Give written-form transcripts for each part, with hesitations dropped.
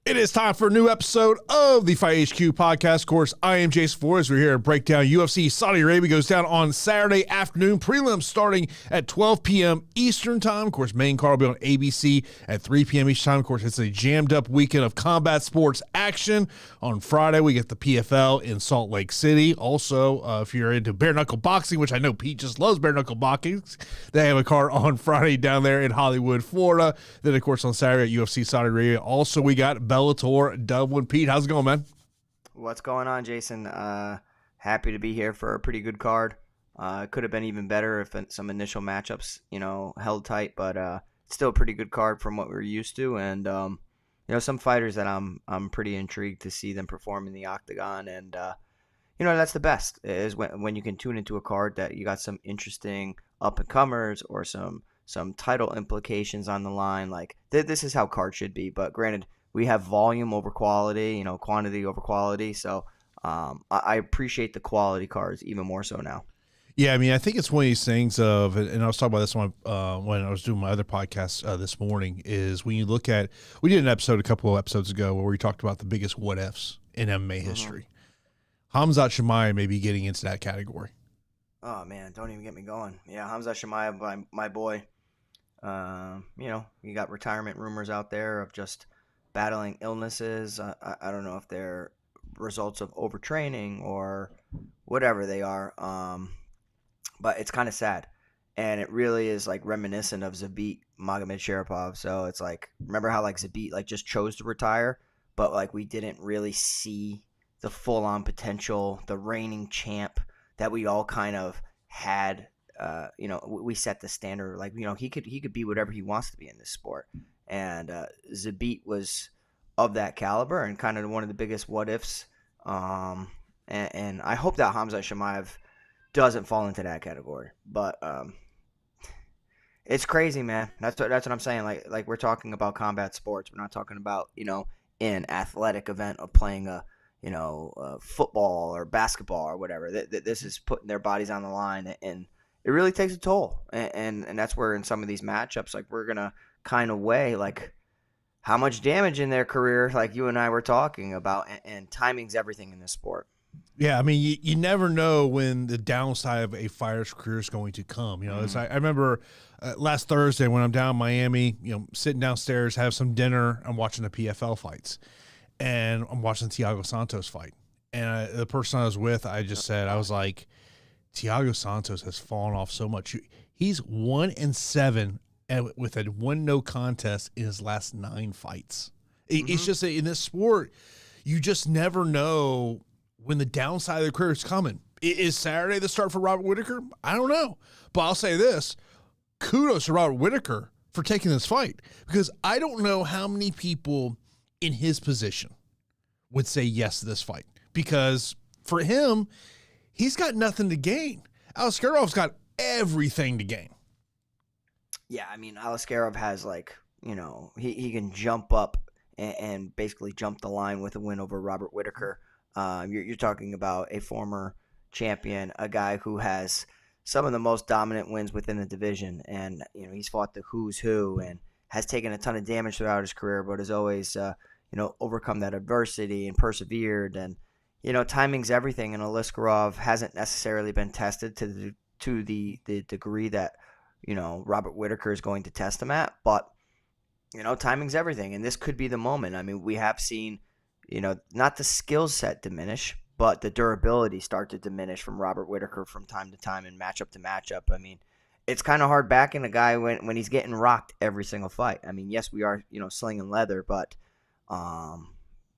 It is time for a new episode of the Fight HQ podcast. Of course, I am Jason Floyd. We're here to break down UFC Saudi Arabia. Goes down on Saturday afternoon. Prelims starting at 12 p.m. Eastern time. Of course, main card will be on ABC at 3 p.m. Eastern time. Of course, it's a jammed up weekend of combat sports action. On Friday, we get the PFL in Salt Lake City. Also, if you're into bare knuckle boxing, which I know Pete just loves bare knuckle boxing, they have a card on Friday down there in Hollywood, Florida. Then, of course, on Saturday at UFC Saudi Arabia. Also, we got Bellator Dublin. Pete, how's it going, man? What's going on, Jason? Happy to be here for a pretty good card. It could have been even better if some initial matchups, held tight, but still a pretty good card from what we're used to. And some fighters that I'm pretty intrigued to see them perform in the octagon. And that's the best is when you can tune into a card that you got some interesting up and comers or some title implications on the line. Like this is how cards should be. But granted, we have volume over quality, quantity over quality. So I appreciate the quality cards even more so now. Yeah, I mean, I think it's one of these things of, and I was talking about this one when I was doing my other podcast this morning, is when you look at, we did an episode a couple of episodes ago where we talked about the biggest what ifs in MMA history. Hamzat Chimaev may be getting into that category. Oh, man, don't even get me going. Yeah, Hamzat Chimaev, my boy. You got retirement rumors out there of just battling illnesses. I don't know if they're results of overtraining or whatever they are. But it's kind of sad. And it really is like reminiscent of Zabit Magomedsharipov. So it's like, remember how like Zabit like just chose to retire, but like we didn't really see the full on potential, the reigning champ that we all kind of had. We set the standard. Like, he could be whatever he wants to be in this sport. And Zabit was of that caliber and kind of one of the biggest what ifs. And I hope that Hamzat Chimaev doesn't fall into that category. But it's crazy, man. That's what I'm saying. Like we're talking about combat sports. We're not talking about an athletic event of playing a football or basketball or whatever. This is putting their bodies on the line, and it really takes a toll. And that's where in some of these matchups, like we're gonna kind of weigh like how much damage in their career, like you and I were talking about, and timing's everything in this sport. Yeah, I mean, you never know when the downside of a fighter's career is going to come. I remember last Thursday when I'm down in Miami, sitting downstairs, have some dinner, I'm watching the PFL fights, and I'm watching Thiago Santos fight. And the person I was with, I just said, I was like, Thiago Santos has fallen off so much. He's 1-7 with a 1-0 contest in his last 9 fights. It's just in this sport, you just never know when the downside of the career is coming. Is Saturday the start for Robert Whittaker? I don't know. But I'll say this. Kudos to Robert Whittaker for taking this fight, because I don't know how many people in his position would say yes to this fight, because for him, he's got nothing to gain. Aliskerov's got everything to gain. Yeah, I mean, Aliskerov has he can jump up and basically jump the line with a win over Robert Whittaker. You're talking about a former champion, a guy who has some of the most dominant wins within the division, and he's fought the who's who and has taken a ton of damage throughout his career, but has always overcome that adversity and persevered. And timing's everything, and Aliskerov hasn't necessarily been tested to the degree that Robert Whittaker is going to test him at, but timing's everything, and this could be the moment. I mean, we have seen not the skill set diminish, but the durability start to diminish from Robert Whittaker from time to time and matchup to matchup. I mean, it's kind of hard backing a guy when he's getting rocked every single fight. I mean, yes, we are, slinging leather, but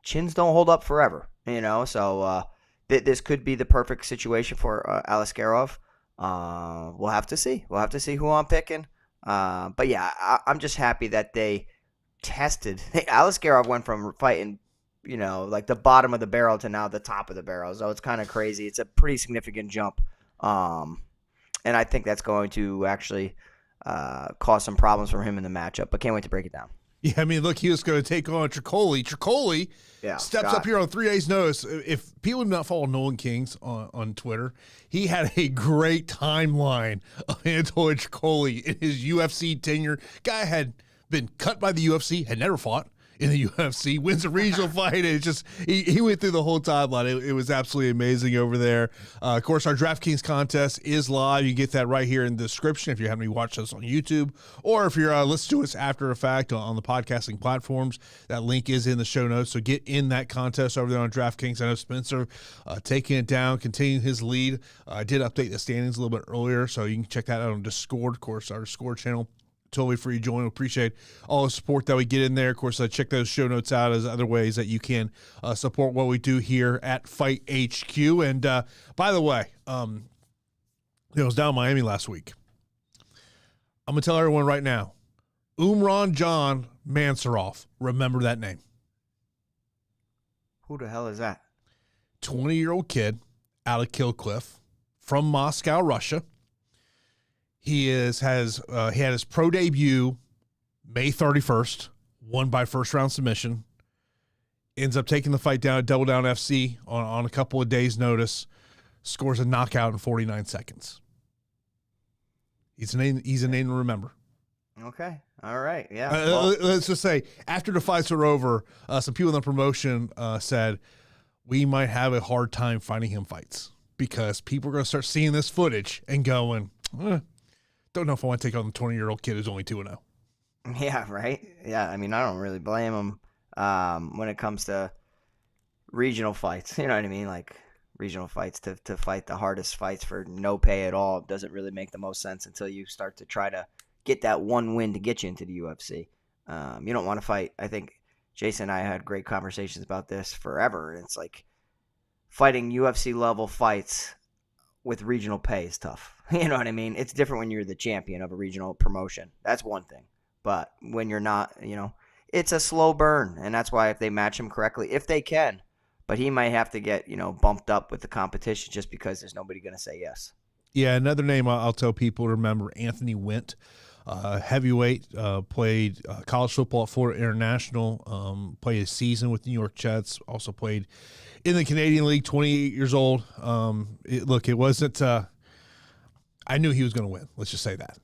chins don't hold up forever, So this could be the perfect situation for Aliskerov. We'll have to see. We'll have to see who I'm picking. But yeah, I'm just happy that they tested. Aliskerov went from fighting like the bottom of the barrel to now the top of the barrel. So it's kind of crazy. It's a pretty significant jump. And I think that's going to actually cause some problems for him in the matchup, but can't wait to break it down. Yeah, I mean, look, he was going to take on Trocoli. Trocoli steps up here on 3 days' notice. If people do not follow Nolan Kings on Twitter, he had a great timeline of Anatoly Trocoli in his UFC tenure. Guy had been cut by the UFC, had never fought. in the UFC, wins a regional fight. And it's just, he went through the whole timeline. It was absolutely amazing over there. Of course, our DraftKings contest is live. You get that right here in the description if you haven't watched us on YouTube, or if you're listening to us after the fact on the podcasting platforms. That link is in the show notes. So get in that contest over there on DraftKings. I know Spencer taking it down, continuing his lead. I did update the standings a little bit earlier, so you can check that out on Discord, of course, our Discord channel. Totally free to join. We appreciate all the support that we get in there. Of course, check those show notes out as other ways that you can support what we do here at Fight HQ. And by the way, I was down in Miami last week. I'm going to tell everyone right now, Umran John Mansurov. Remember that name. Who the hell is that? 20-year-old kid out of Killcliff from Moscow, Russia. He had his pro debut May 31st, won by first round submission. Ends up taking the fight down at Double Down FC on a couple of days' notice. Scores a knockout in 49 seconds. He's a name to remember. Okay. All right. Yeah. Let's just say after the fights were over, some people in the promotion said we might have a hard time finding him fights because people are going to start seeing this footage and going, don't know if I want to take on the 20-year-old kid who's only 2-0. Yeah, right? Yeah, I mean, I don't really blame him when it comes to regional fights. You know what I mean? Like, regional fights to fight the hardest fights for no pay at all doesn't really make the most sense until you start to try to get that one win to get you into the UFC. You don't want to fight. I think Jason and I had great conversations about this forever. It's like fighting UFC-level fights with regional pay is tough. You know what I mean? It's different when you're the champion of a regional promotion. That's one thing. But when you're not, it's a slow burn. And that's why if they match him correctly, if they can, but he might have to get, bumped up with the competition just because there's nobody going to say yes. Yeah, another name I'll tell people to remember, Anthony Wint, heavyweight, played college football at Florida International, played a season with the New York Jets, also played in the Canadian League, 28 years old. It wasn't I knew he was going to win. Let's just say that.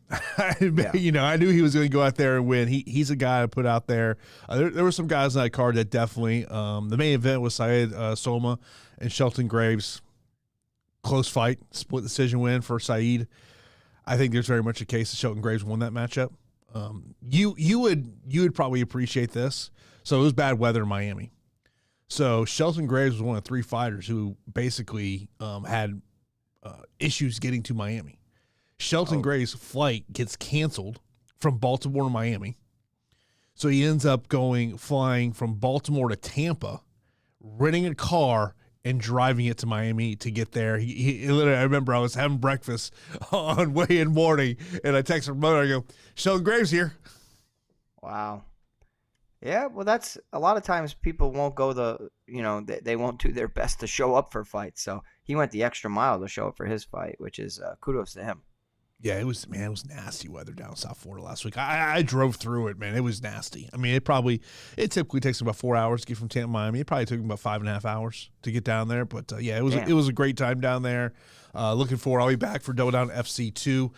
Yeah. I knew he was going to go out there and win. He's a guy I put out there. There were some guys on that card that definitely the main event was Said Soma and Shelton Graves. Close fight, split decision win for Said. I think there's very much a case that Shelton Graves won that matchup. You would probably appreciate this. So it was bad weather in Miami. So Shelton Graves was one of 3 fighters who basically had issues getting to Miami. Shelton Graves' flight gets canceled from Baltimore to Miami. So he ends up flying from Baltimore to Tampa, renting a car and driving it to Miami to get there. He literally, I remember I was having breakfast on weigh-in morning, and I texted my mother, I go, Shelton Graves here. Wow. Yeah, well, that's a lot of times people won't go they won't do their best to show up for fights. So he went the extra mile to show up for his fight, which is kudos to him. Yeah, it was nasty weather down in South Florida last week. I drove through it, man. It was nasty. I mean, it typically takes about 4 hours to get from Tampa to Miami. It probably took about 5.5 hours to get down there. But it was a great time down there. Looking forward. I'll be back for Double Down FC2.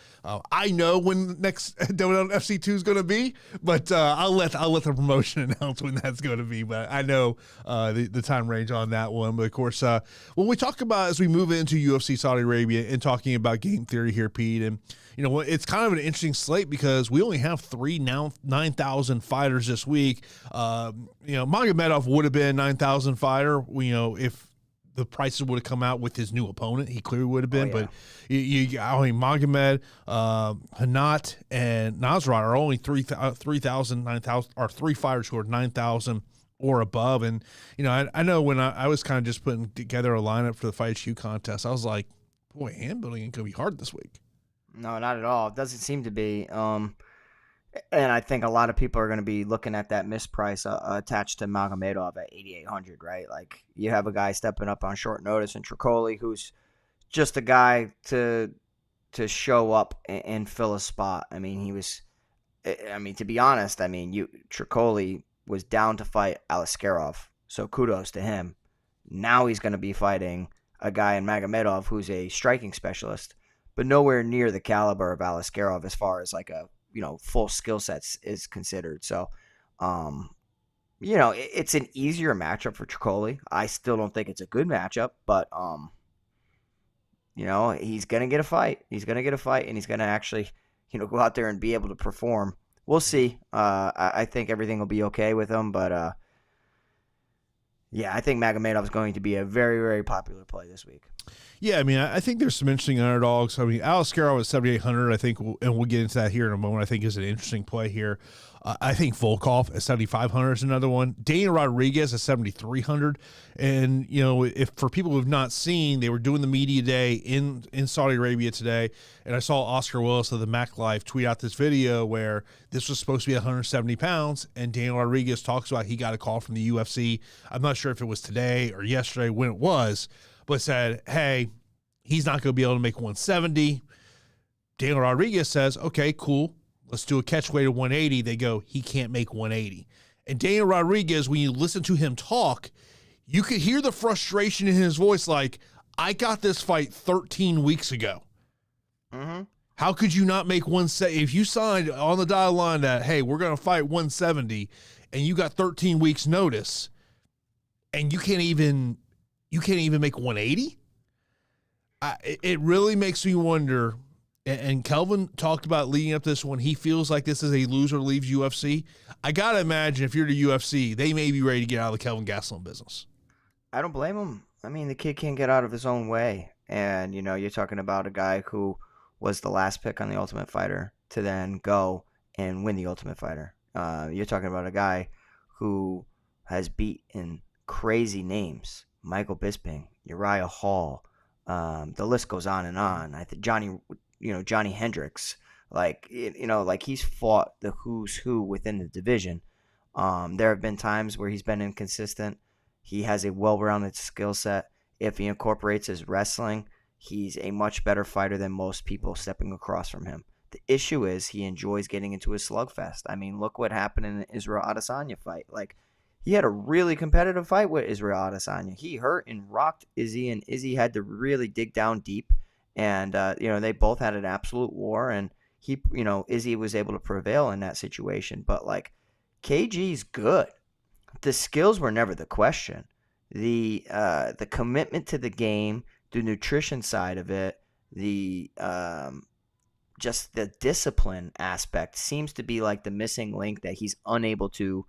I know when the next Double Down FC2 is going to be, but I'll let the promotion announce when that's going to be. But I know the time range on that one. But of course, when we talk about as we move into UFC Saudi Arabia and talking about game theory here, Pete, and it's kind of an interesting slate because we only have 9,000 fighters this week. Magomedov would have been a 9,000 fighter. If the prices would have come out with his new opponent, he clearly would have been. Oh, yeah. But Magomed, Rinat, and Nasrat are only 3,000, 9,000, or 3 fighters who are 9,000 or above. And I know when I was kind of just putting together a lineup for the Fight HQ contest, I was like, boy, hand building ain't gonna be hard this week. No, not at all. It doesn't seem to be. And I think a lot of people are going to be looking at that misprice attached to Magomedov at 8,800, right? Like, you have a guy stepping up on short notice in Trocoli who's just a guy to show up and fill a spot. I mean, to be honest, Trocoli was down to fight Aliskerov, so kudos to him. Now he's going to be fighting a guy in Magomedov who's a striking specialist, but nowhere near the caliber of Aliskerov as far as like a full skill sets is considered. So it's an easier matchup for Trocoli. I still don't think it's a good matchup, but he's gonna get a fight. He's gonna get a fight, and he's gonna actually, go out there and be able to perform. We'll see. I think everything will be okay with him, but yeah, I think Magomedov is going to be a very, very popular play this week. Yeah, I mean, I think there's some interesting underdogs. I mean, Aliskerov at 7,800, I think, and we'll get into that here in a moment, I think is an interesting play here. I think Volkov at 7,500 is another one. Daniel Rodriguez at 7,300. And, if for people who have not seen, they were doing the media day in Saudi Arabia today, and I saw Oscar Willis of the Mac Life tweet out this video where this was supposed to be 170 pounds, and Daniel Rodriguez talks about he got a call from the UFC. I'm not sure if it was today or yesterday when it was, but said, hey, he's not going to be able to make 170. Daniel Rodriguez says, okay, cool. Let's do a catch weight of 180. They go, he can't make 180. And Daniel Rodriguez, when you listen to him talk, you could hear the frustration in his voice like, I got this fight 13 weeks ago. Mm-hmm. How could you not make 170? If you signed on the dotted line that, hey, we're going to fight 170, and you got 13 weeks notice, and you can't even make 180? It really makes me wonder. And Kelvin talked about leading up to this one. He feels like this is a loser leaves UFC. I got to imagine if you're the UFC, they may be ready to get out of the Kelvin Gastelum business. I don't blame him. I mean, the kid can't get out of his own way. And, you're talking about a guy who was the last pick on the Ultimate Fighter to then go and win the Ultimate Fighter. You're talking about a guy who has beaten crazy names. Michael Bisping, Uriah Hall. The list goes on and on. I think Johnny Hendricks, he's fought the who's who within the division. There have been times where he's been inconsistent. He has a well-rounded skill set. If he incorporates his wrestling, he's a much better fighter than most people stepping across from him. The issue is he enjoys getting into a slugfest. I mean, look what happened in the Israel Adesanya fight. He had a really competitive fight with Israel Adesanya. He hurt and rocked Izzy, and Izzy had to really dig down deep. And, they both had an absolute war, and Izzy was able to prevail in that situation. But, KG's good. The skills were never the question. The commitment to the game, the nutrition side of it, the just the discipline aspect seems to be like the missing link that he's unable to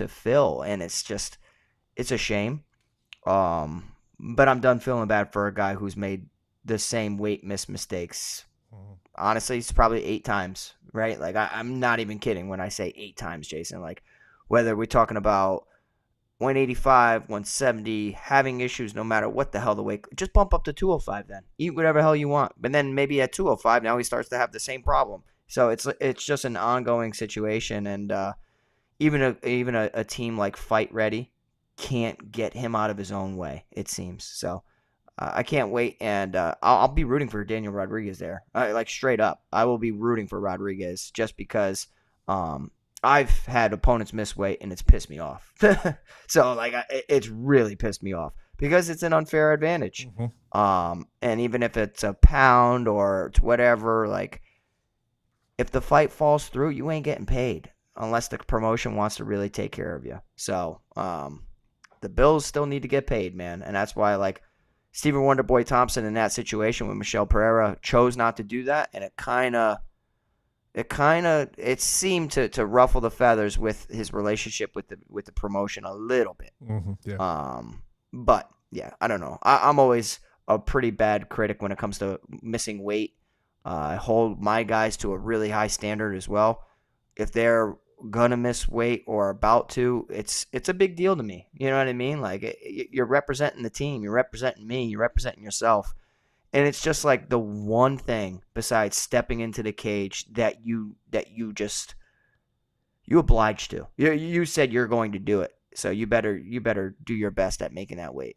fill, and it's a shame. But I'm done feeling bad for a guy who's made the same weight miss mistakes. Honestly, it's probably 8 times, right? I'm not even kidding when I say 8 times, Jason. Whether we're talking about 185, 170, having issues no matter what the hell the weight, just bump up to 205 then. Eat whatever hell you want. But then maybe at 205, now he starts to have the same problem. So it's just an ongoing situation, and even a team like Fight Ready can't get him out of his own way, it seems. So I can't wait, and I'll be rooting for Daniel Rodriguez there. Straight up, I will be rooting for Rodriguez just because I've had opponents miss weight, and it's pissed me off. So it's really pissed me off because it's an unfair advantage. Mm-hmm. And even if it's a pound or it's whatever, if the fight falls through, you ain't getting paid unless the promotion wants to really take care of you. So the bills still need to get paid, man. And that's why, Stephen Wonderboy Thompson in that situation with Michelle Pereira chose not to do that, and it seemed to ruffle the feathers with his relationship with the promotion a little bit. Mm-hmm, yeah. But yeah, I don't know. I'm always a pretty bad critic when it comes to missing weight. I hold my guys to a really high standard as well. If they're gonna miss weight or about to, it's a big deal to me. You know what I mean? You're representing the team, you're representing me, you're representing yourself, and it's just the one thing besides stepping into the cage that you obliged to. You said you're going to do it, so you better do your best at making that weight.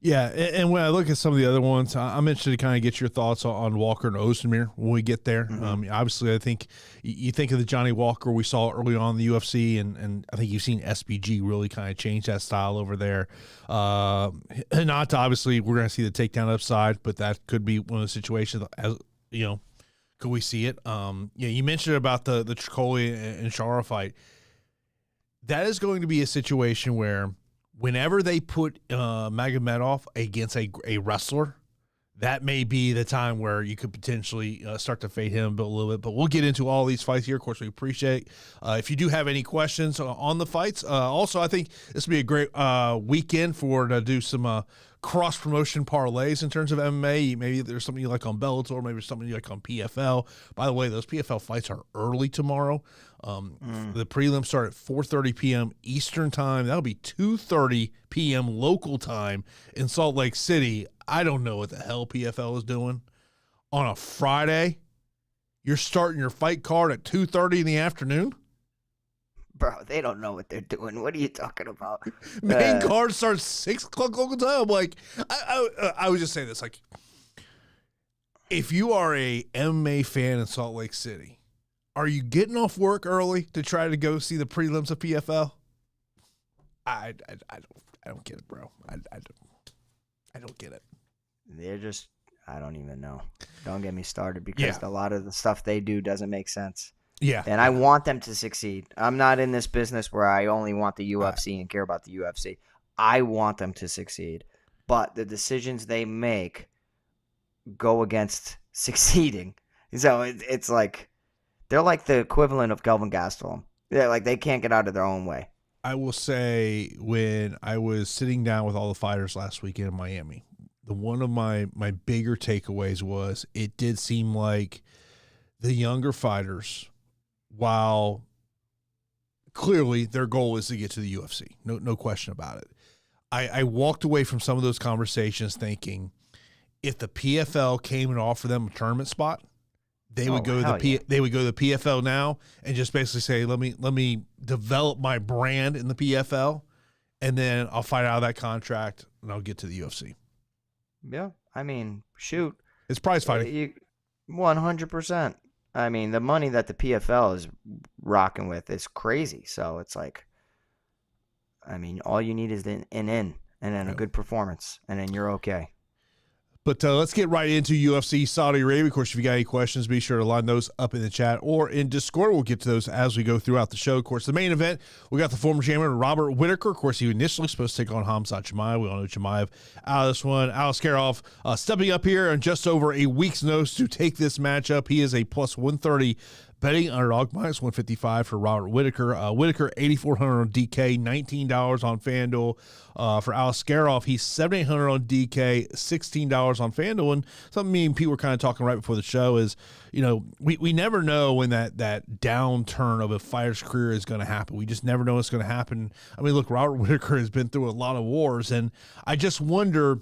Yeah, and when I look at some of the other ones, I'm interested to kind of get your thoughts on Walker and Oezdemir when we get there. Mm-hmm. Obviously, I think you think of the Johnny Walker we saw early on in the UFC, and I think you've seen SBG really kind of change that style over there. Not obviously, we're going to see the takedown upside, but that could be one of the situations, as could we see it? You mentioned about the Trocoli and Shara fight. that is going to be a situation where whenever they put Magomedov against a wrestler, that may be the time where you could potentially start to fade him a little bit. But we'll get into all these fights here. Of course, we appreciate if you do have any questions on the fights. Also, I think this will be a great weekend to do some cross-promotion parlays in terms of MMA. Maybe there's something you like on Bellator, maybe something you like on PFL. By the way, those PFL fights are early tomorrow. The prelims start at 4:30 p.m. Eastern time. That'll be 2:30 p.m. local time in Salt Lake City. I don't know what the hell PFL is doing. On a Friday, you're starting your fight card at 2:30 in the afternoon? Bro, they don't know what they're doing. What are you talking about? Main card starts 6 o'clock local time. Like, I would just say this. Like, if you are a MMA fan in Salt Lake City, are you getting off work early to try to go see the prelims of PFL? I don't get it, bro. I don't get it. They're just, I don't even know. Don't get me started because a lot of the stuff they do doesn't make sense. Yeah. And I want them to succeed. I'm not in this business where I only want the UFC and care about the UFC. I want them to succeed. But the decisions they make go against succeeding. So it's like, they're like the equivalent of Kelvin Gastelum. Yeah, like they can't get out of their own way. I will say when I was sitting down with all the fighters last weekend in Miami, one of my bigger takeaways was it did seem like the younger fighters, while clearly their goal is to get to the UFC, no question about it. I walked away from some of those conversations thinking if the PFL came and offered them a tournament spot, they would go to the PFL now and just basically say, let me develop my brand in the PFL, and then I'll fight out of that contract and I'll get to the UFC. Yeah, I mean, shoot, it's prize fighting. 100%. I mean, the money that the PFL is rocking with is crazy. So it's like, I mean, all you need is an in and then a good performance, and then you're okay. But let's get right into UFC Saudi Arabia. Of course, if you got any questions, be sure to line those up in the chat or in Discord. We'll get to those as we go throughout the show. Of course, the main event, we got the former champion, Robert Whittaker. Of course, he initially supposed to take on Khamzat Chimaev. We all know Chimaev out of this one. Aliskerov stepping up here on just over a week's notice to take this matchup. He is a plus 130 betting underdog, minus 155 for Robert Whittaker. Whittaker, $8,400 on DK, $19 on FanDuel. For Aliskerov, he's $7,800 on DK, $16 on FanDuel. And something me and Pete were kind of talking right before the show is, you know, we never know when that downturn of a fighter's career is going to happen. We just never know what's going to happen. I mean, look, Robert Whittaker has been through a lot of wars, and I just wonder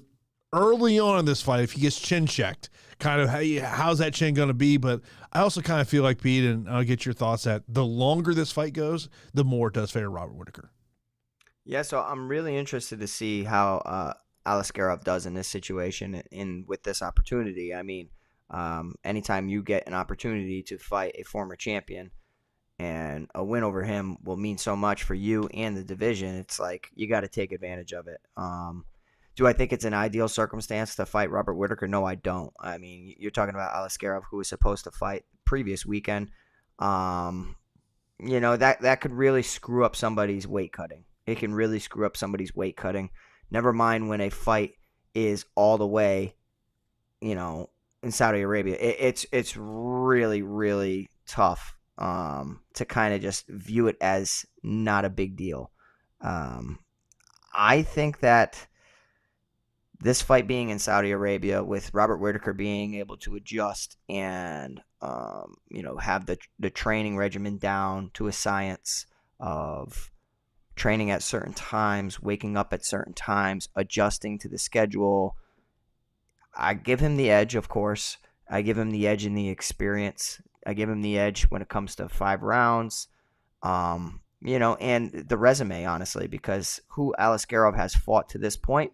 early on in this fight, if he gets chin checked, kind of how's that chin going to be? But I also kind of feel like, Pete, and I'll get your thoughts, that the longer this fight goes, the more it does favor Robert Whittaker. Yeah, so I'm really interested to see how Aliskerov does in this situation and with this opportunity. I mean, anytime you get an opportunity to fight a former champion, and a win over him will mean so much for you and the division, it's like you got to take advantage of it. Do I think it's an ideal circumstance to fight Robert Whittaker? No, I don't. I mean, you're talking about Aliskerov, who was supposed to fight previous weekend. You know, that could really screw up somebody's weight cutting. It can really screw up somebody's weight cutting. Never mind when a fight is all the way, you know, in Saudi Arabia. It's really, really tough to kind of just view it as not a big deal. I think that this fight being in Saudi Arabia, with Robert Whittaker being able to adjust and you know, have the training regimen down to a science of training at certain times, waking up at certain times, adjusting to the schedule, I give him the edge, of course. I give him the edge in the experience. I give him the edge when it comes to 5 rounds. You know, and the resume, honestly, because who Aliskerov has fought to this point,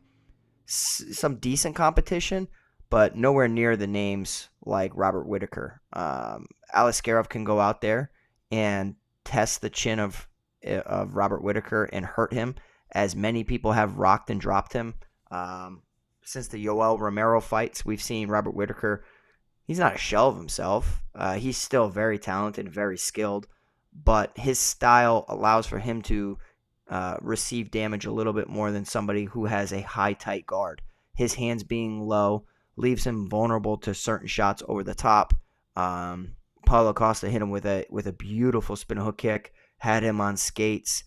some decent competition, but nowhere near the names like Robert Whittaker. Aliskerov can go out there and test the chin of Robert Whittaker and hurt him, as many people have rocked and dropped him. Since the Yoel Romero fights, we've seen Robert Whittaker. He's not a shell of himself. He's still very talented, very skilled, but his style allows for him to receive damage a little bit more than somebody who has a high, tight guard. His hands being low leaves him vulnerable to certain shots over the top. Paulo Costa hit him with a beautiful spin hook kick, had him on skates.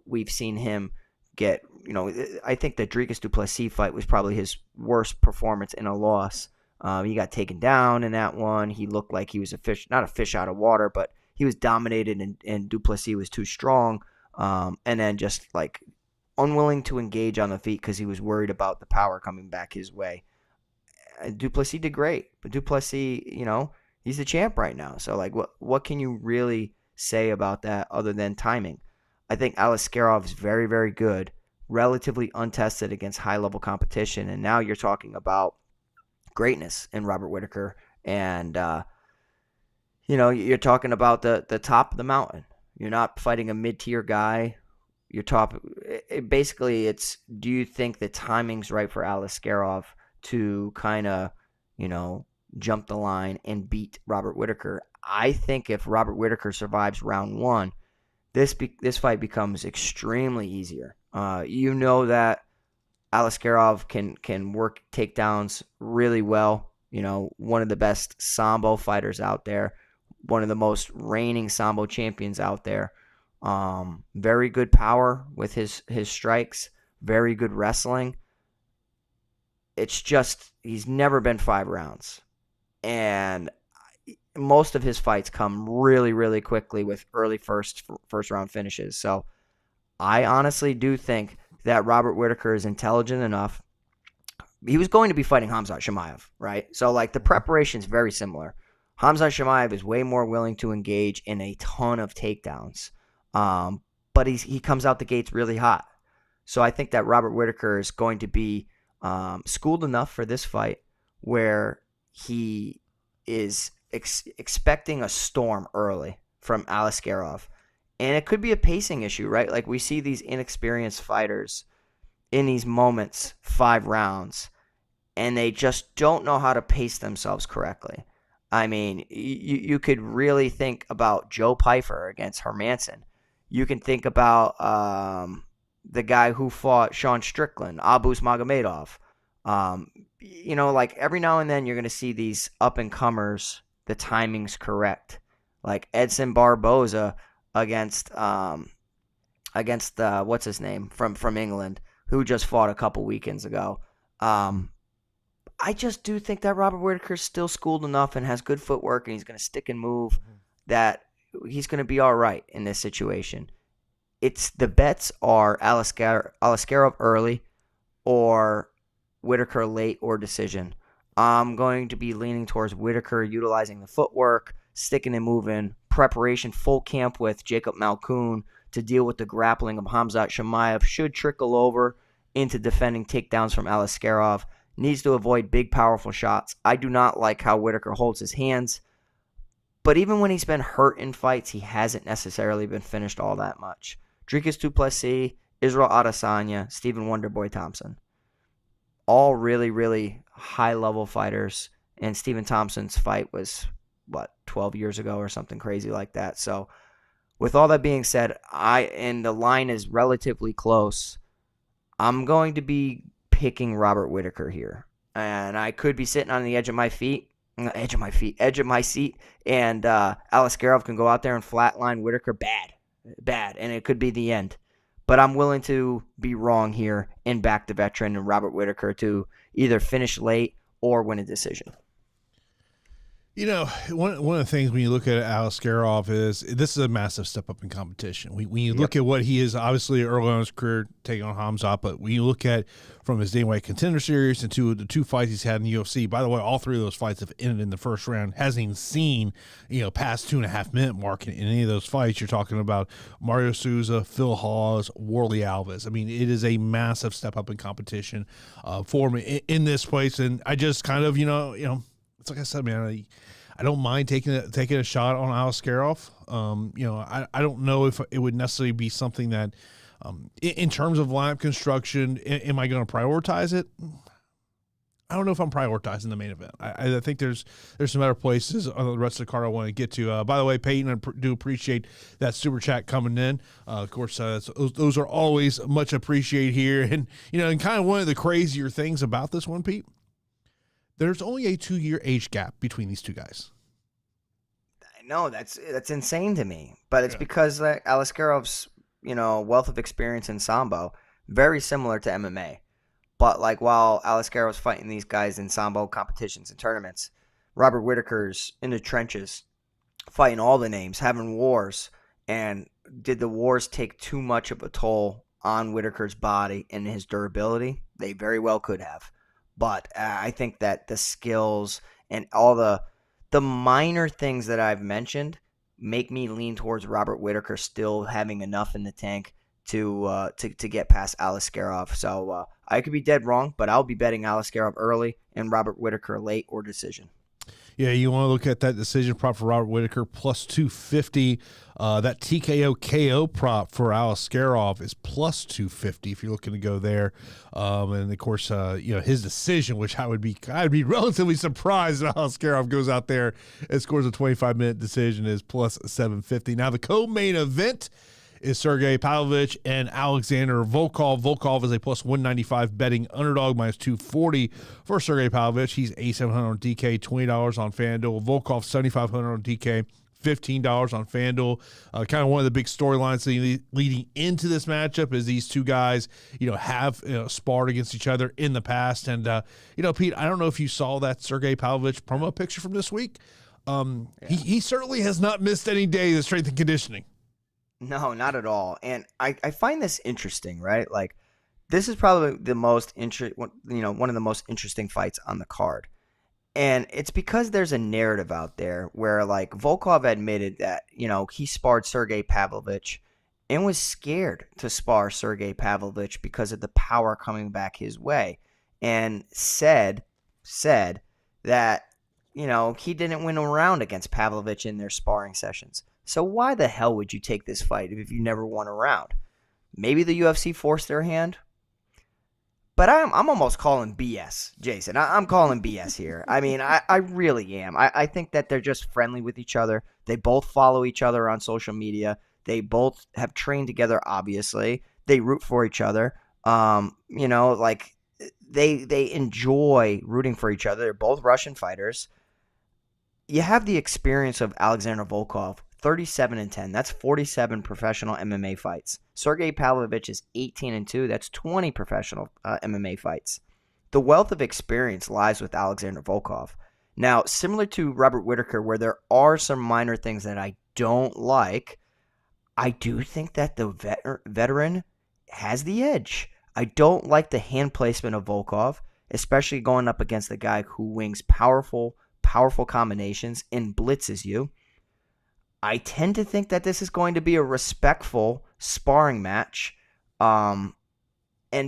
We've seen him get, I think the Dricus du Plessis fight was probably his worst performance in a loss. He got taken down in that one. He looked like he was not a fish out of water, but he was dominated and du Plessis was too strong. And then just like unwilling to engage on the feet because he was worried about the power coming back his way. Du Plessis did great, but du Plessis, he's the champ right now. So like, what can you really say about that other than timing? I think Aliskerov is very, very good, relatively untested against high-level competition, and now you're talking about greatness in Robert Whittaker, and you're talking about the top of the mountain. You're not fighting a mid-tier guy. You're top. Basically, it's, do you think the timing's right for Aliskerov to kind of, jump the line and beat Robert Whittaker? I think if Robert Whittaker survives round one, this fight becomes extremely easier. That Aliskerov can work takedowns really well. One of the best Sambo fighters out there, one of the most reigning Sambo champions out there. Very good power with his strikes, very good wrestling. It's just he's never been 5 rounds. And most of his fights come really, really quickly with early first round finishes. So I honestly do think that Robert Whittaker is intelligent enough. He was going to be fighting Khamzat Chimaev, right? So like the preparation is very similar. Khamzat Chimaev is way more willing to engage in a ton of takedowns. But he comes out the gates really hot. So I think that Robert Whittaker is going to be schooled enough for this fight where he is expecting a storm early from Aliskerov. And it could be a pacing issue, right? Like we see these inexperienced fighters in these moments, 5 rounds, and they just don't know how to pace themselves correctly. I mean, you could really think about Joe Pyfer against Hermanson. You can think about the guy who fought Sean Strickland, Abus Magomedov. Like every now and then you're going to see these up-and-comers, the timing's correct. Like Edson Barboza against what's his name from England, who just fought a couple weekends ago. I just do think that Robert Whittaker's still schooled enough and has good footwork, and he's going to stick and move, that he's going to be all right in this situation. The bets are Aliskerov early or Whittaker late or decision. I'm going to be leaning towards Whittaker utilizing the footwork, sticking and moving, preparation, full camp with Jacob Malkoun to deal with the grappling of Khamzat Chimaev should trickle over into defending takedowns from Aliskerov. Needs to avoid big, powerful shots. I do not like how Whittaker holds his hands, but even when he's been hurt in fights, he hasn't necessarily been finished all that much. Dricus du Plessis, Israel Adesanya, Stephen Wonderboy Thompson. All really, really high-level fighters, and Stephen Thompson's fight was, 12 years ago or something crazy like that. So with all that being said, and the line is relatively close, I'm going to be picking Robert Whittaker here. And I could be sitting on the edge of my seat, and Aliskerov can go out there and flatline Whittaker bad, and it could be the end. But I'm willing to be wrong here and back the veteran and Robert Whittaker to either finish late or win a decision. One of the things when you look at Aliskerov is this is a massive step up in competition. When you look at what he is, obviously early on in his career taking on Khamzat, but when you look at from his Dana White Contender Series and the 2 fights he's had in the UFC, by the way, all 3 of those fights have ended in the first round. Hasn't even seen past 2.5-minute mark in any of those fights. You're talking about Mario Souza, Phil Hawes, Warley Alves. I mean, it is a massive step up in competition for me in this place, and I just kind of it's like I said, man. I don't mind taking a shot on Aliskerov. I don't know if it would necessarily be something that, in terms of lineup construction, am I going to prioritize it? I don't know if I'm prioritizing the main event. I think there's some other places on the rest of the card I want to get to. By the way, Peyton, I do appreciate that super chat coming in. Of course, those are always much appreciated here. And, and kind of one of the crazier things about this one, Pete, there's only a 2-year age gap between these two guys. I know, that's insane to me. But it's because Aliskerov's, wealth of experience in Sambo, very similar to MMA. But while Aliskerov's fighting these guys in Sambo competitions and tournaments, Robert Whittaker's in the trenches, fighting all the names, having wars. And did the wars take too much of a toll on Whittaker's body and his durability? They very well could have. But I think that the skills and all the minor things that I've mentioned make me lean towards Robert Whittaker still having enough in the tank to get past Aliskerov. So I could be dead wrong, but I'll be betting Aliskerov early and Robert Whittaker late or decision. Yeah, you want to look at that decision prop for Robert Whittaker, plus 250. That TKO KO prop for Aliskerov is plus 250 if you're looking to go there. And of course, his decision, which I'd be relatively surprised if Aliskerov goes out there and scores a 25-minute decision, is plus 750. Now the co-main event is Sergei Pavlovich and Alexander Volkov. Volkov is a plus 195 betting underdog, minus 240 for Sergei Pavlovich. He's $8,700 on DK, $20 on FanDuel. Volkov, $7,500 on DK, $15 on FanDuel. Kind of one of the big storylines leading into this matchup is these two guys, have sparred against each other in the past. And, Pete, I don't know if you saw that Sergei Pavlovich promo picture from this week. He certainly has not missed any days of strength and conditioning. No, not at all. And I find this interesting, right? This is probably the most one of the most interesting fights on the card. And it's because there's a narrative out there where Volkov admitted that, he sparred Sergei Pavlovich and was scared to spar Sergei Pavlovich because of the power coming back his way, and said that, he didn't win a round against Pavlovich in their sparring sessions. So why the hell would you take this fight if you never won a round? Maybe the UFC forced their hand. But I'm almost calling BS, Jason. I'm calling BS here. I mean, I really am. I think that they're just friendly with each other. They both follow each other on social media. They both have trained together, obviously. They root for each other. They enjoy rooting for each other. They're both Russian fighters. You have the experience of Alexander Volkov, 37-10. That's 47 professional MMA fights. Sergei Pavlovich is 18-2. That's 20 professional MMA fights. The wealth of experience lies with Alexander Volkov. Now, similar to Robert Whittaker, where there are some minor things that I don't like, I do think that the veteran has the edge. I don't like the hand placement of Volkov, especially going up against the guy who wings powerful combinations and blitzes you. I tend to think that this is going to be a respectful sparring match. And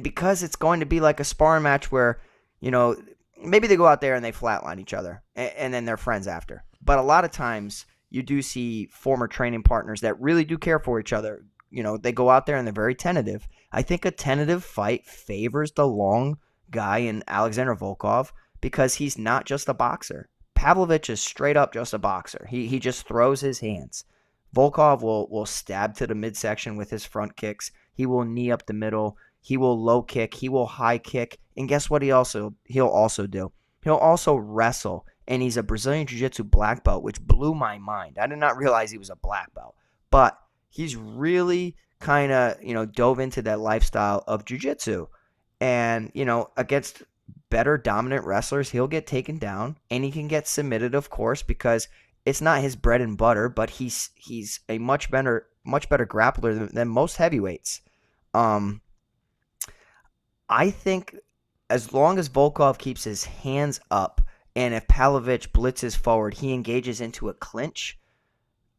because it's going to be like a sparring match where, maybe they go out there and they flatline each other and then they're friends after. But a lot of times you do see former training partners that really do care for each other. They go out there and they're very tentative. I think a tentative fight favors the long guy in Alexander Volkov because he's not just a boxer. Pavlovich is straight up just a boxer. He just throws his hands. Volkov will stab to the midsection with his front kicks. He will knee up the middle. He will low kick. He will high kick. And guess what he'll also do? He'll also wrestle. And he's a Brazilian Jiu-Jitsu black belt, which blew my mind. I did not realize he was a black belt. But he's really kind of, dove into that lifestyle of Jiu-Jitsu. And, against better dominant wrestlers, he'll get taken down, and he can get submitted, of course, because it's not his bread and butter, but he's a much better grappler than most heavyweights. I think as long as Volkov keeps his hands up, and if Pavlovich blitzes forward, he engages into a clinch,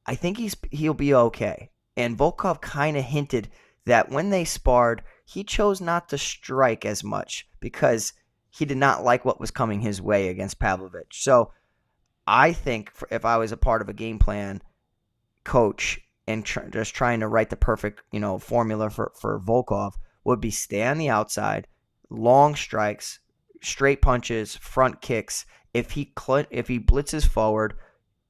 I think he'll be okay. And Volkov kind of hinted that when they sparred, he chose not to strike as much because he did not like what was coming his way against Pavlovich. So I think if I was a part of a game plan coach and just trying to write the perfect, formula for Volkov, would be stay on the outside, long strikes, straight punches, front kicks. If he blitzes forward,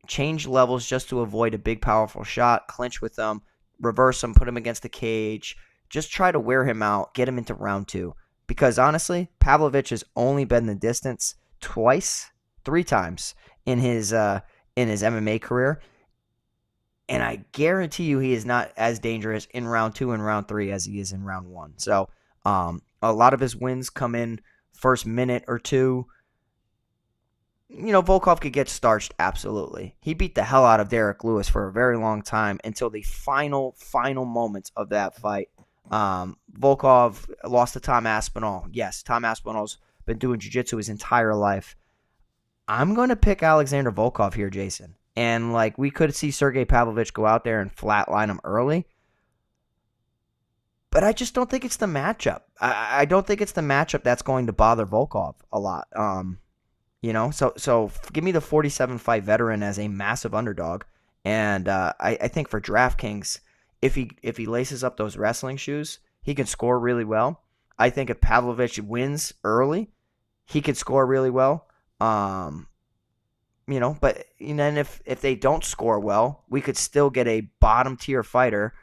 change levels just to avoid a big, powerful shot, clinch with them, reverse him, put him against the cage, just try to wear him out, get him into round 2. Because honestly, Pavlovich has only been the distance three times in his MMA career. And I guarantee you he is not as dangerous in round 2 and round 3 as he is in round 1. So a lot of his wins come in first minute or two. Volkov could get starched, absolutely. He beat the hell out of Derek Lewis for a very long time until the final moments of that fight. Volkov lost to Tom Aspinall. Yes, Tom Aspinall's been doing jiu-jitsu his entire life. I'm going to pick Alexander Volkov here, Jason. And we could see Sergei Pavlovich go out there and flatline him early. But I just don't think it's the matchup. I don't think it's the matchup that's going to bother Volkov a lot. So give me the 47-fight veteran as a massive underdog. And I think for DraftKings, if he laces up those wrestling shoes, he can score really well. I think if Pavlovich wins early, he could score really well. But then if they don't score well, we could still get a bottom tier fighter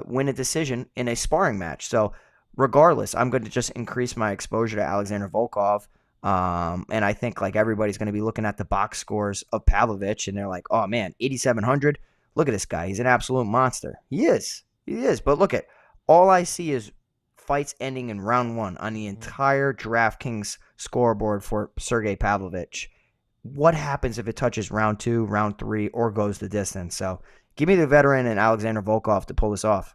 win a decision in a sparring match. So regardless, I'm going to just increase my exposure to Alexander Volkov. And I think everybody's going to be looking at the box scores of Pavlovich, and they're like, oh man, 8,700. Look at this guy. He's an absolute monster. He is. But look all I see is fights ending in round 1 on the entire DraftKings scoreboard for Sergei Pavlovich. What happens if it touches round 2, round 3, or goes the distance? So give me the veteran and Alexander Volkov to pull this off.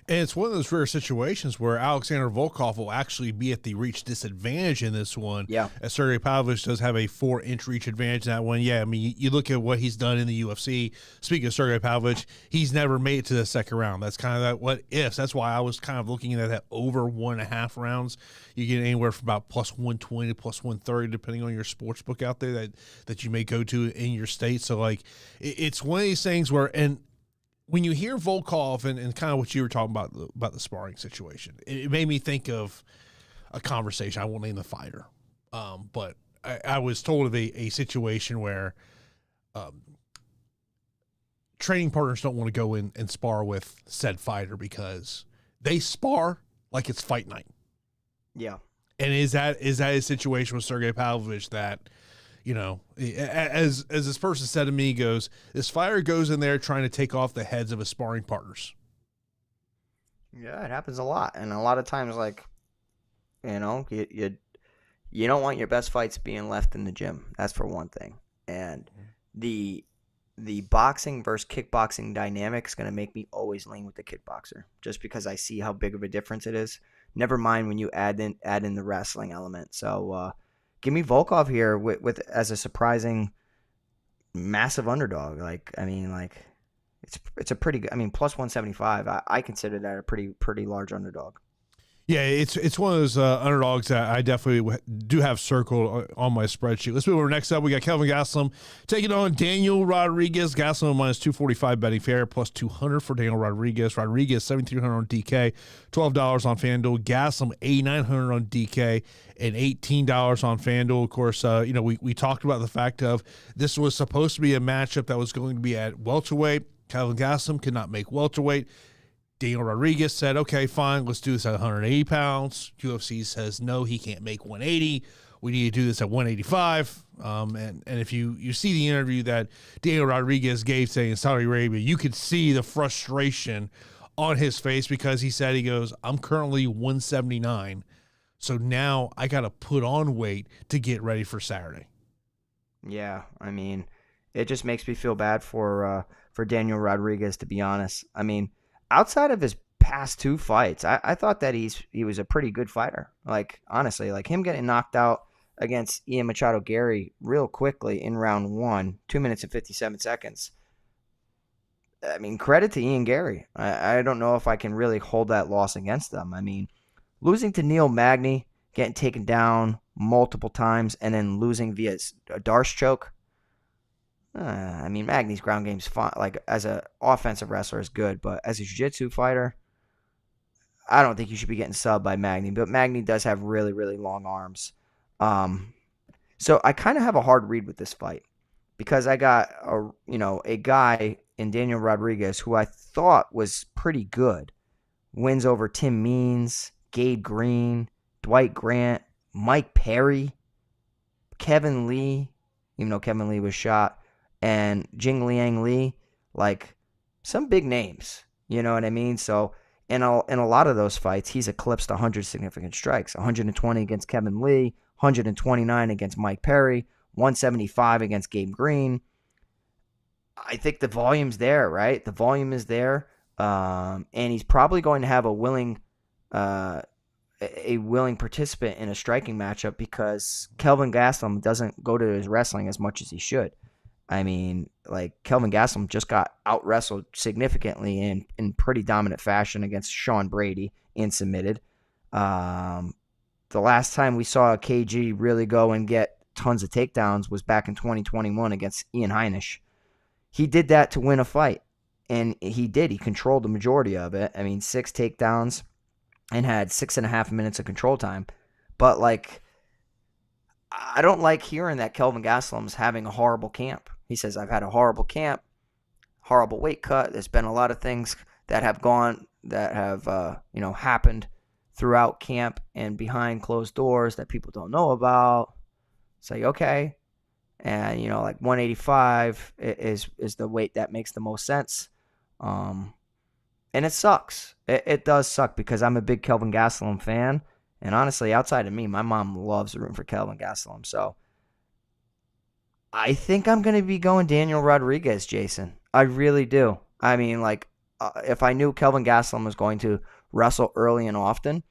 And it's one of those rare situations where Alexander Volkov will actually be at the reach disadvantage in this one. Yeah. As Sergei Pavlovich does have a 4-inch reach advantage in that one. Yeah, I mean, you look at what he's done in the UFC. Speaking of Sergei Pavlovich, he's never made it to the second round. That's kind of that what ifs. That's why I was kind of looking at that over 1.5 rounds. You get anywhere from about plus 120 to plus 130, depending on your sports book out there that you may go to in your state. So, it's one of these things where, and when you hear Volkov and kind of what you were talking about the sparring situation, it made me think of a conversation. I won't name the fighter, but I was told of a situation where training partners don't want to go in and spar with said fighter because they spar like it's fight night. Yeah. And is that a situation with Sergei Pavlovich that, as this person said to me, this fighter goes in there trying to take off the heads of his sparring partners. Yeah, it happens a lot. And a lot of times, you don't want your best fights being left in the gym. That's for one thing. And the boxing versus kickboxing dynamic is going to make me always lean with the kickboxer, just because I see how big of a difference it is. Never mind when you add in the wrestling element. So, give me Volkov here with as a surprising massive underdog. It's a pretty good. I mean, plus 175. I consider that a pretty large underdog. Yeah, it's one of those underdogs that I definitely do have circled on my spreadsheet. Let's move over. Next up, we got Kelvin Gastelum taking on Daniel Rodriguez. Gastelum minus 245 betting fair, plus 200 for Daniel Rodriguez. Rodriguez 7,300 on DK, $12 on FanDuel. Gastelum 8,900 on DK and $18 on FanDuel. Of course, we talked about the fact of this was supposed to be a matchup that was going to be at welterweight. Kelvin Gastelum could not make welterweight. Daniel Rodriguez said, okay, fine, let's do this at 180 pounds. UFC says, no, he can't make 180. We need to do this at 185. And if you see the interview that Daniel Rodriguez gave today in Saudi Arabia, you could see the frustration on his face because he said, I'm currently 179. So now I got to put on weight to get ready for Saturday. Yeah, I mean, it just makes me feel bad for Daniel Rodriguez, to be honest. I mean, outside of his past 2 fights, I thought that he was a pretty good fighter. Honestly, him getting knocked out against Ian Machado Gary real quickly in round 1, 2 minutes and 57 seconds. I mean, credit to Ian Gary. I don't know if I can really hold that loss against them. I mean, losing to Neil Magny, getting taken down multiple times, and then losing via a Darce choke. I mean, Magny's ground game's fine. As an offensive wrestler is good, but as a jiu-jitsu fighter, I don't think you should be getting subbed by Magny. But Magny does have really, really long arms. So I kind of have a hard read with this fight because I got a guy in Daniel Rodriguez who I thought was pretty good. Wins over Tim Means, Gabe Green, Dwight Grant, Mike Perry, Kevin Lee, even though Kevin Lee was shot, and Jing Liang Lee, like some big names. You know what I mean? So in a lot of those fights, he's eclipsed 100 significant strikes. 120 against Kevin Lee, 129 against Mike Perry, 175 against Gabe Green. I think the volume's there, right? The volume is there. And he's probably going to have a willing participant in a striking matchup because Kelvin Gastelum doesn't go to his wrestling as much as he should. I mean, like Kelvin Gastelum just got out-wrestled significantly in pretty dominant fashion against Sean Brady and submitted. The last time we saw a KG really go and get tons of takedowns was back in 2021 against Ian Heinisch. He did that to win a fight. And he did. He controlled the majority of it. I mean, 6 takedowns and had 6.5 minutes of control time. But, like, I don't like hearing that Kelvin Gastelum's having a horrible camp. He says, I've had a horrible camp, horrible weight cut. There's been a lot of things that have happened throughout camp and behind closed doors that people don't know about. It's like, okay. And, like 185 is the weight that makes the most sense. And it sucks. It does suck because I'm a big Kelvin Gastelum fan. And honestly, outside of me, my mom loves rooting for Kelvin Gastelum. So I think I'm going to be going Daniel Rodriguez, Jason. I really do. I mean, like, if I knew Kelvin Gastelum was going to wrestle early and often,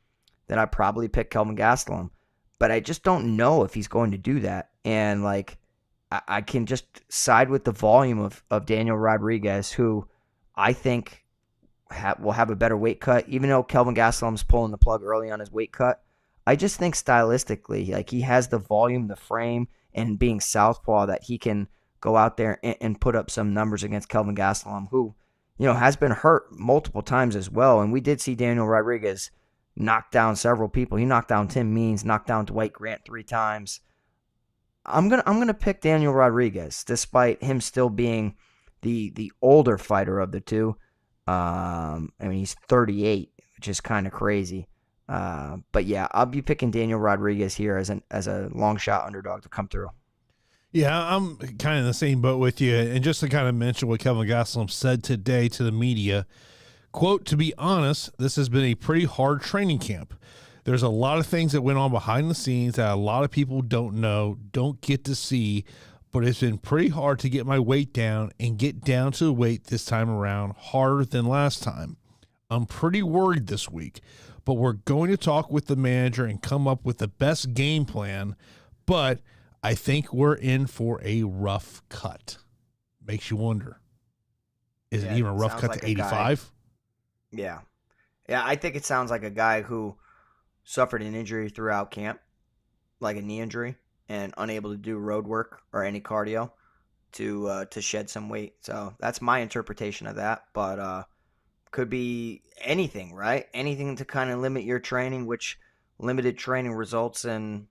then I'd probably pick Kelvin Gastelum. But I just don't know if he's going to do that. And, like, I can just side with the volume of Daniel Rodriguez, who I think will have a better weight cut. Even though Kelvin Gastelum's pulling the plug early on his weight cut, I just think stylistically, like he has the volume, the frame, and being southpaw that he can go out there and put up some numbers against Kelvin Gastelum, who, has been hurt multiple times as well. And we did see Daniel Rodriguez knock down several people. He knocked down Tim Means, knocked down Dwight Grant 3 times. I'm gonna pick Daniel Rodriguez, despite him still being the older fighter of the two. I mean, he's 38, which is kind of crazy. But yeah, I'll be picking Daniel Rodriguez here as a long shot underdog to come through. Yeah, I'm kind of in the same boat with you. And just to kind of mention what Kelvin Gastelum said today to the media, quote, "To be honest, this has been a pretty hard training camp. There's a lot of things that went on behind the scenes that a lot of people don't know, don't get to see, but it's been pretty hard to get my weight down and get down to the weight this time around, harder than last time. I'm pretty worried this week, but we're going to talk with the manager and come up with the best game plan, but I think we're in for a rough cut." Makes you wonder, is it even a rough cut like to 85? Yeah. Yeah, I think it sounds like a guy who suffered an injury throughout camp, like a knee injury, and unable to do road work or any cardio to shed some weight. So that's my interpretation of that. But could be anything, right? Anything to kind of limit your training, which limited training results in,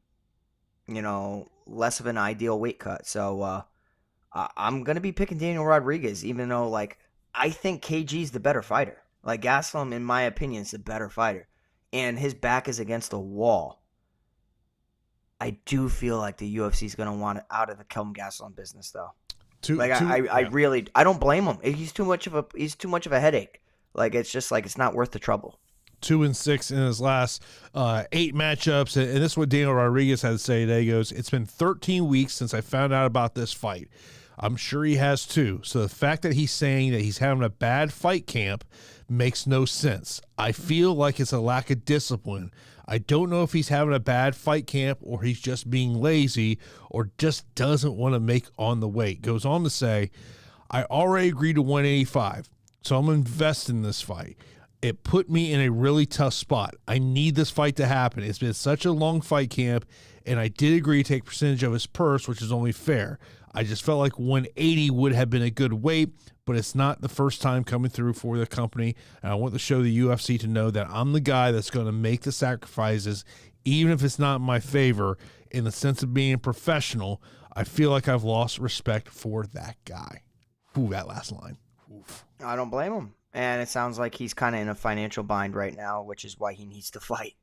less of an ideal weight cut. So I'm going to be picking Daniel Rodriguez, even though, like, I think KG's the better fighter. Like, Gastelum, in my opinion, is the better fighter. And his back is against the wall. I do feel like the UFC is going to want it out of the Kelvin Gastelum business, though. I don't blame him. He's too much of a headache. Like, it's just like it's not worth the trouble. 2-6 in his last 8 matchups, and this is what Daniel Rodriguez had to say today. He goes, "It's been 13 weeks since I found out about this fight. I'm sure he has too. So the fact that he's saying that he's having a bad fight camp makes no sense. I feel like it's a lack of discipline. I don't know if he's having a bad fight camp or he's just being lazy or just doesn't want to make on the weight." Goes on to say, "I already agreed to 185, so I'm invested in this fight. It put me in a really tough spot. I need this fight to happen. It's been such a long fight camp, and I did agree to take percentage of his purse, which is only fair. I just felt like 180 would have been a good weight, but it's not the first time coming through for the company, and I want to show the UFC to know that I'm the guy that's going to make the sacrifices, even if it's not in my favor, in the sense of being professional, I feel like I've lost respect for that guy. Ooh, that last line. Oof. I don't blame him. And it sounds like he's kind of in a financial bind right now, which is why he needs to fight.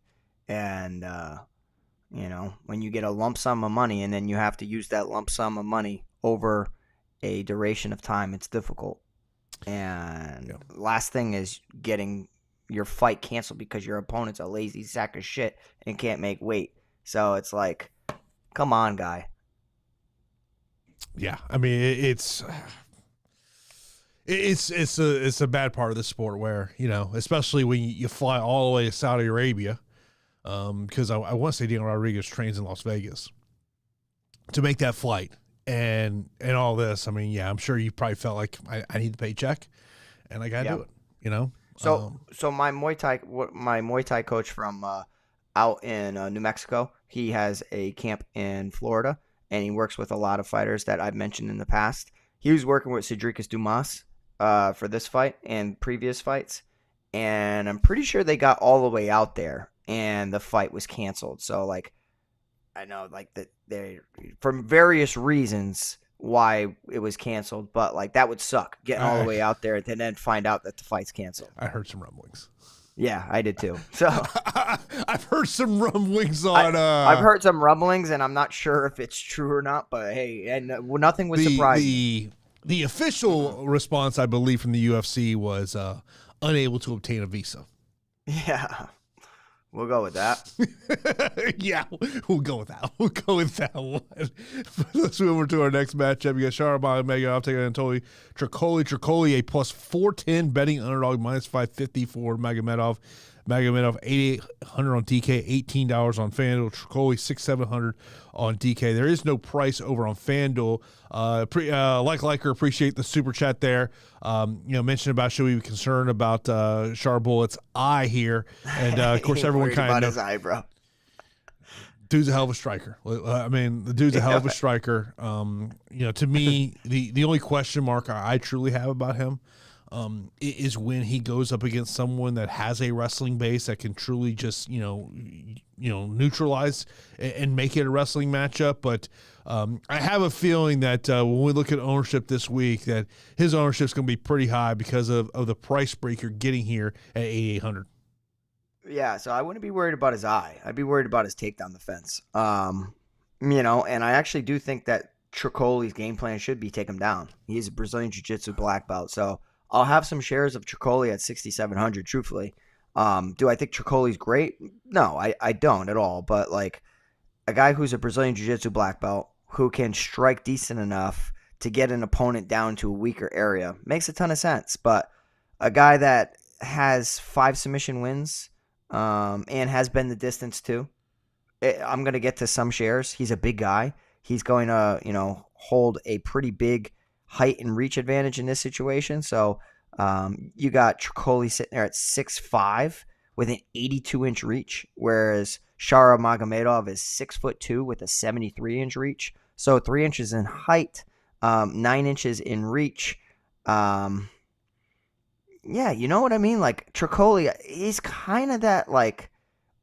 And, when you get a lump sum of money and then you have to use that lump sum of money over a duration of time, it's difficult. And last thing is getting your fight canceled because your opponent's a lazy sack of shit and can't make weight. So it's like, come on, guy. Yeah, I mean it's a bad part of the sport where, especially when you fly all the way to Saudi Arabia, because I want to say Daniel Rodriguez trains in Las Vegas to make that flight and all this. I mean, yeah, I'm sure you probably felt like I need the paycheck and I got to do it, So my Muay Thai coach from out in New Mexico, he has a camp in Florida, and he works with a lot of fighters that I've mentioned in the past. He was working with Cedricus Dumas for this fight and previous fights, and I'm pretty sure they got all the way out there, and the fight was canceled. So, I know, that they, for various reasons, why it was canceled, but that would suck, getting all the way out there and then find out that the fight's canceled. I heard some rumblings. Yeah, I did too. So I've heard some rumblings on. I've heard some rumblings, and I'm not sure if it's true or not. But hey, and nothing was surprising. The official response, I believe, from the UFC was unable to obtain a visa. Yeah, we'll go with that. Yeah, we'll go with that. We'll go with that one. Let's move over to our next matchup. You got Shara Magomedov taking on Trocoli, a plus 410 betting underdog, minus 550 for Magomedov. Magomedov, $8,800 on DK, $18 on FanDuel. Trocoli, $6,700 on DK. There is no price over on FanDuel. Liker, appreciate the super chat there. Mentioned about should we be concerned about Shar Bullet's eye here, and of course everyone kind of knows his eye, bro. Dude's a hell of a striker. I mean, the dude's a hell of a striker. To me, the only question mark I truly have about him is when he goes up against someone that has a wrestling base that can truly just neutralize and make it a wrestling matchup. But I have a feeling that when we look at ownership this week, that his ownership is going to be pretty high because of the price break you're getting here at 8,800. Yeah, so I wouldn't be worried about his eye. I'd be worried about his takedown defense. And I actually do think that Trocoli's game plan should be take him down. He's a Brazilian Jiu-Jitsu black belt, so I'll have some shares of Trocoli at 6,700, truthfully. Do I think Trocoli's great? No, I don't at all. But, a guy who's a Brazilian Jiu-Jitsu black belt who can strike decent enough to get an opponent down to a weaker area makes a ton of sense. But a guy that has 5 submission wins and has been the distance too, I'm going to get to some shares. He's a big guy. He's going to, hold a pretty big height and reach advantage in this situation. So you got Trocoli sitting there at 6'5" with an 82-inch reach, whereas Shara Magomedov is 6'2" with a 73-inch reach. So 3 inches in height, 9 inches in reach. Yeah, you know what I mean? Trocoli, he's kind of that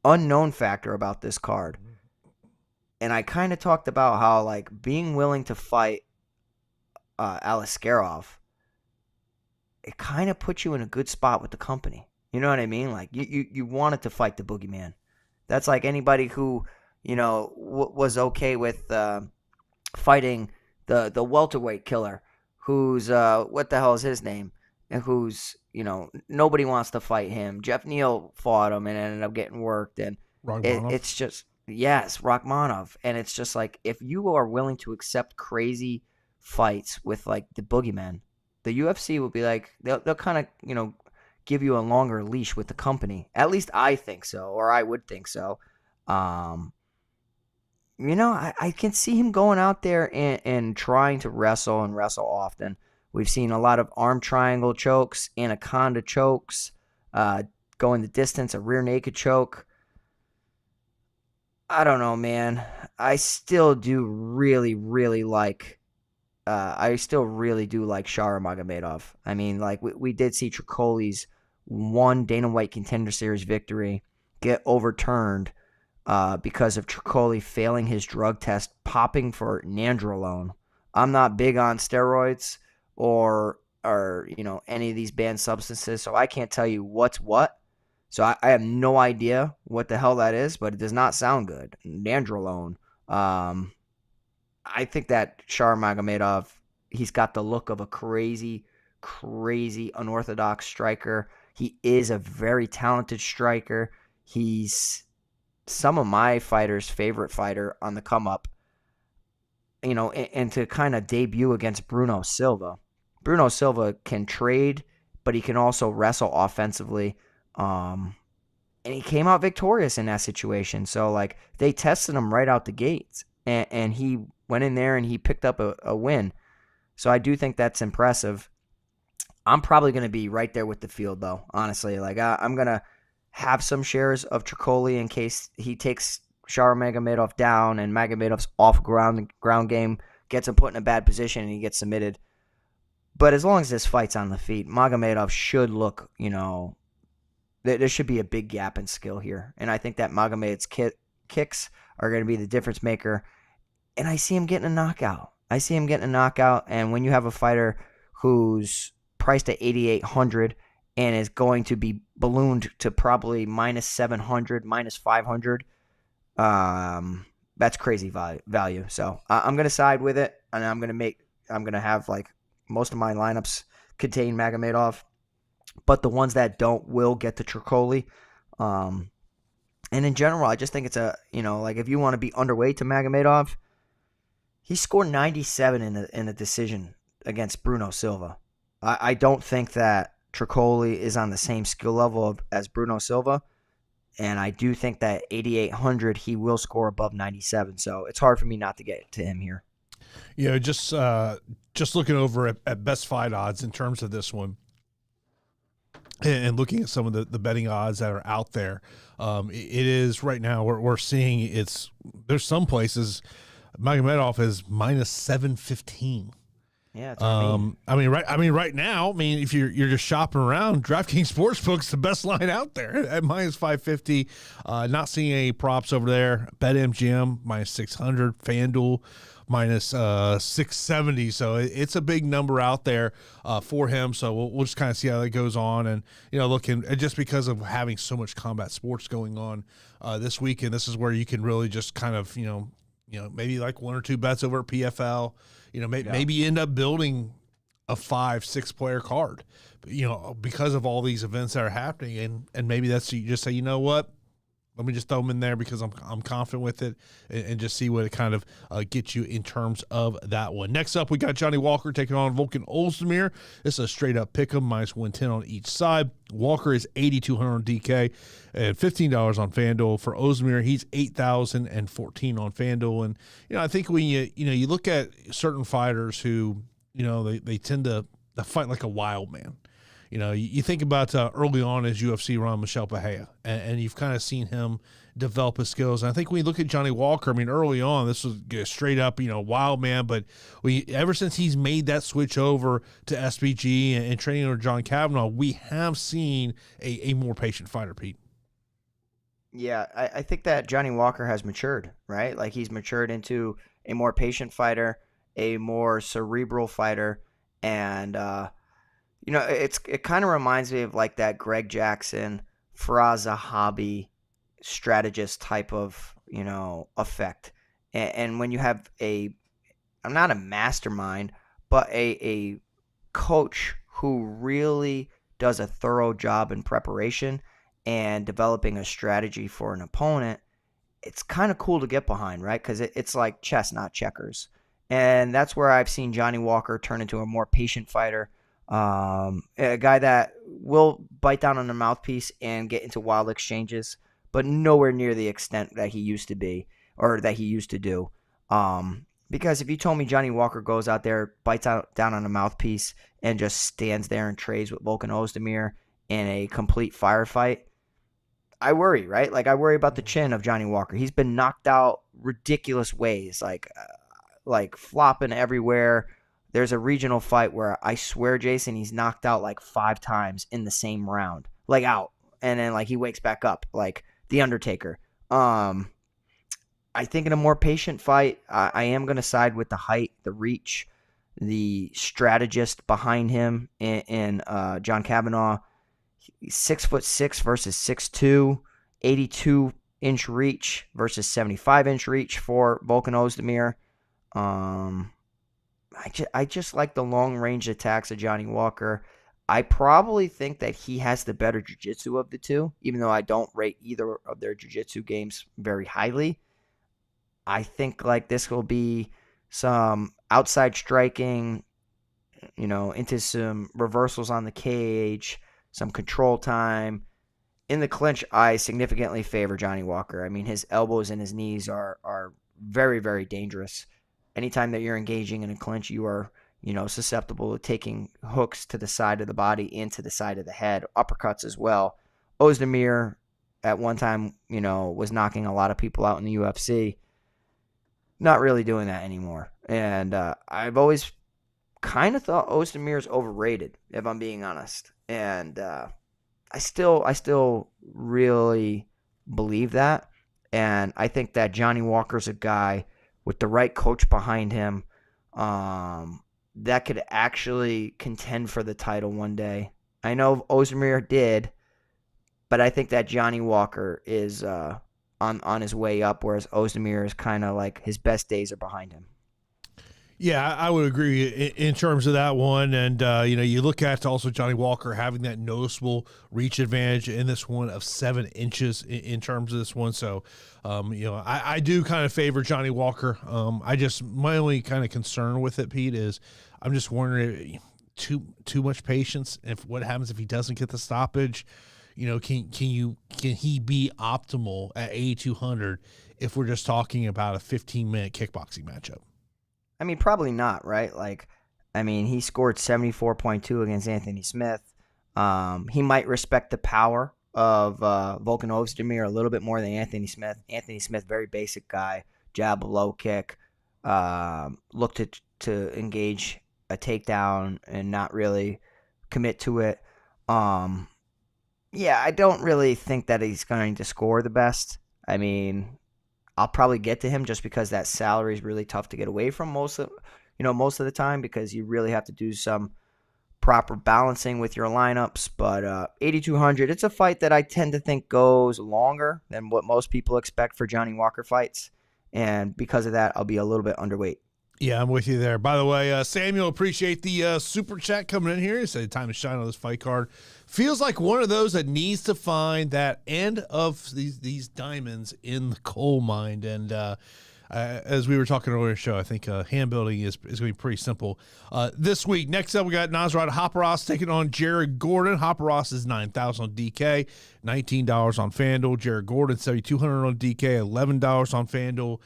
unknown factor about this card. And I kind of talked about how being willing to fight Aliskerov, it kind of puts you in a good spot with the company. You know what I mean? You wanted to fight the boogeyman. That's like anybody who, was okay with fighting the welterweight killer, who's what the hell is his name, and who's nobody wants to fight him. Jeff Neal fought him and ended up getting worked, and it's just Rachmanov, and it's just if you are willing to accept crazy fights with the boogeyman, the UFC will be they'll kind of give you a longer leash with the company. At least I think so, or I would think so. I can see him going out there and trying to wrestle often. We've seen a lot of arm triangle chokes, anaconda chokes, going the distance, a rear naked choke. I don't know, man. I still do really, really like Shara Magomedov. I mean, we did see Trocoli's one Dana White Contender Series victory get overturned because of Trocoli failing his drug test, popping for nandrolone. I'm not big on steroids or any of these banned substances, so I can't tell you what's what. So I have no idea what the hell that is, but it does not sound good. Nandrolone. I think that Shara Magomedov, he's got the look of a crazy, crazy unorthodox striker. He is a very talented striker. He's some of my fighters' favorite fighter on the come up. And to kind of debut against Bruno Silva. Bruno Silva can trade, but he can also wrestle offensively. And he came out victorious in that situation. So, like, they tested him right out the gates. And he went in there and he picked up a win. So I do think that's impressive. I'm probably going to be right there with the field, though, honestly. Like, I'm going to have some shares of Trocoli in case he takes Shara Magomedov down and Magomedov's off ground game gets him put in a bad position and he gets submitted. But as long as this fight's on the feet, Magomedov should look, there should be a big gap in skill here. And I think that Magomedov's kicks are going to be the difference maker. And I see him getting a knockout. And when you have a fighter who's priced at 8,800 and is going to be ballooned to probably minus 700, minus 500, that's crazy value. So I'm going to side with it, and I'm going to have like most of my lineups contain Magomedov, but the ones that don't will get to Trocoli. And in general, I just think it's like if you want to be underweight to Magomedov, he scored 97 in a decision against Bruno Silva. I don't think that Trocoli is on the same skill level as Bruno Silva. And I do think that 8,800, he will score above 97. So it's hard for me not to get to him here. Just looking over at best fight odds in terms of this one and looking at some of the betting odds that are out there, it is right now we're seeing there's some places Magomedov is minus 715. Yeah, it's right now, if you're just shopping around, DraftKings Sportsbook's the best line out there at minus 550. Not seeing any props over there. BetMGM minus 600, FanDuel minus 670. So it's a big number out there for him. So we'll just kind of see how that goes on, and looking just because of having so much combat sports going on this weekend, this is where you can really just kind of maybe like one or two bets over at PFL. Maybe end up building a 5-6 player card, because of all these events that are happening, and maybe that's you just say, you know what, let me just throw them in there because I'm confident with it, and just see what it kind of gets you in terms of that one. Next up, we got Johnny Walker taking on Volkan Oezdemir. This is a straight up pick 'em, minus 110 on each side. Walker is 8,200 on DK and $15 on FanDuel. For Oezdemir, he's 8,014 on FanDuel. And I think when you look at certain fighters who they tend to fight like a wild man. You think about early on as UFC run Michel Pereira, and you've kind of seen him develop his skills. And I think when you look at Johnny Walker, early on, this was straight up, wild man. But ever since he's made that switch over to SBG and training under John Kavanagh, we have seen a more patient fighter, Pete. Yeah, I think that Johnny Walker has matured, right? Like, he's matured into a more patient fighter, a more cerebral fighter, and it kind of reminds me of like that Greg Jackson, Faraz Zahabi strategist type of, effect. And when you have I'm not a mastermind, but a coach who really does a thorough job in preparation and developing a strategy for an opponent, it's kind of cool to get behind, right? Because it's like chess, not checkers. And that's where I've seen Johnny Walker turn into a more patient fighter. A guy that will bite down on the mouthpiece and get into wild exchanges, but nowhere near the extent that he used to be or that he used to do. Because if you told me Johnny Walker goes out there, bites down on a mouthpiece, and just stands there and trades with Volkan Oezdemir in a complete firefight, I worry, right? Like, I worry about the chin of Johnny Walker. He's been knocked out ridiculous ways, like flopping everywhere. There's a regional fight where I swear, Jason, he's knocked out like 5 times in the same round, like out. And then like he wakes back up like The Undertaker. I think in a more patient fight, I am going to side with the height, the reach, the strategist behind him in John Kavanaugh. 6'6" versus 6'2", 82-inch reach versus 75-inch reach for Volkan Oezdemir. I just like the long-range attacks of Johnny Walker. I probably think that he has the better jiu-jitsu of the two, even though I don't rate either of their jiu-jitsu games very highly. I think like this will be some outside striking, into some reversals on the cage, some control time. In the clinch, I significantly favor Johnny Walker. I mean, his elbows and his knees are very, very dangerous. Anytime that you're engaging in a clinch, you are, susceptible to taking hooks to the side of the body and to the side of the head, uppercuts as well. Oezdemir at one time, was knocking a lot of people out in the UFC. Not really doing that anymore. And I've always kind of thought Oezdemir is overrated, if I'm being honest. And I still really believe that. And I think that Johnny Walker's a guy with the right coach behind him that could actually contend for the title one day. I know Oezdemir did, but I think that Johnny Walker is on his way up, whereas Oezdemir is kind of like his best days are behind him. Yeah, I would agree in terms of that one. And, you look at also Johnny Walker having that noticeable reach advantage in this one of 7 inches in terms of this one. So, I do kind of favor Johnny Walker. My only kind of concern with it, Pete, is I'm just wondering too much patience. If what happens if he doesn't get the stoppage, can he be optimal at 8,200 if we're just talking about a 15-minute kickboxing matchup? I mean, probably not, right? He scored 74.2 against Anthony Smith. He might respect the power of Volkan Oezdemir a little bit more than Anthony Smith. Anthony Smith, very basic guy, jab, low kick, looked to engage a takedown and not really commit to it. I don't really think that he's going to score the best. I mean, I'll probably get to him just because that salary is really tough to get away from most of the time, because you really have to do some proper balancing with your lineups. But 8,200, it's a fight that I tend to think goes longer than what most people expect for Johnny Walker fights. And because of that, I'll be a little bit underweight. Yeah, I'm with you there. By the way, Samuel, appreciate the super chat coming in here. He said time to shine on this fight card. Feels like one of those that needs to find that end of these diamonds in the coal mine. And as we were talking earlier in the show, I think hand building is going to be pretty simple. This week, next up, we got Nasrat Haqparast taking on Jared Gordon. Haqparast is $9,000 on DK, $19 on FanDuel. Jared Gordon, $7,200 on DK, $11 on FanDuel.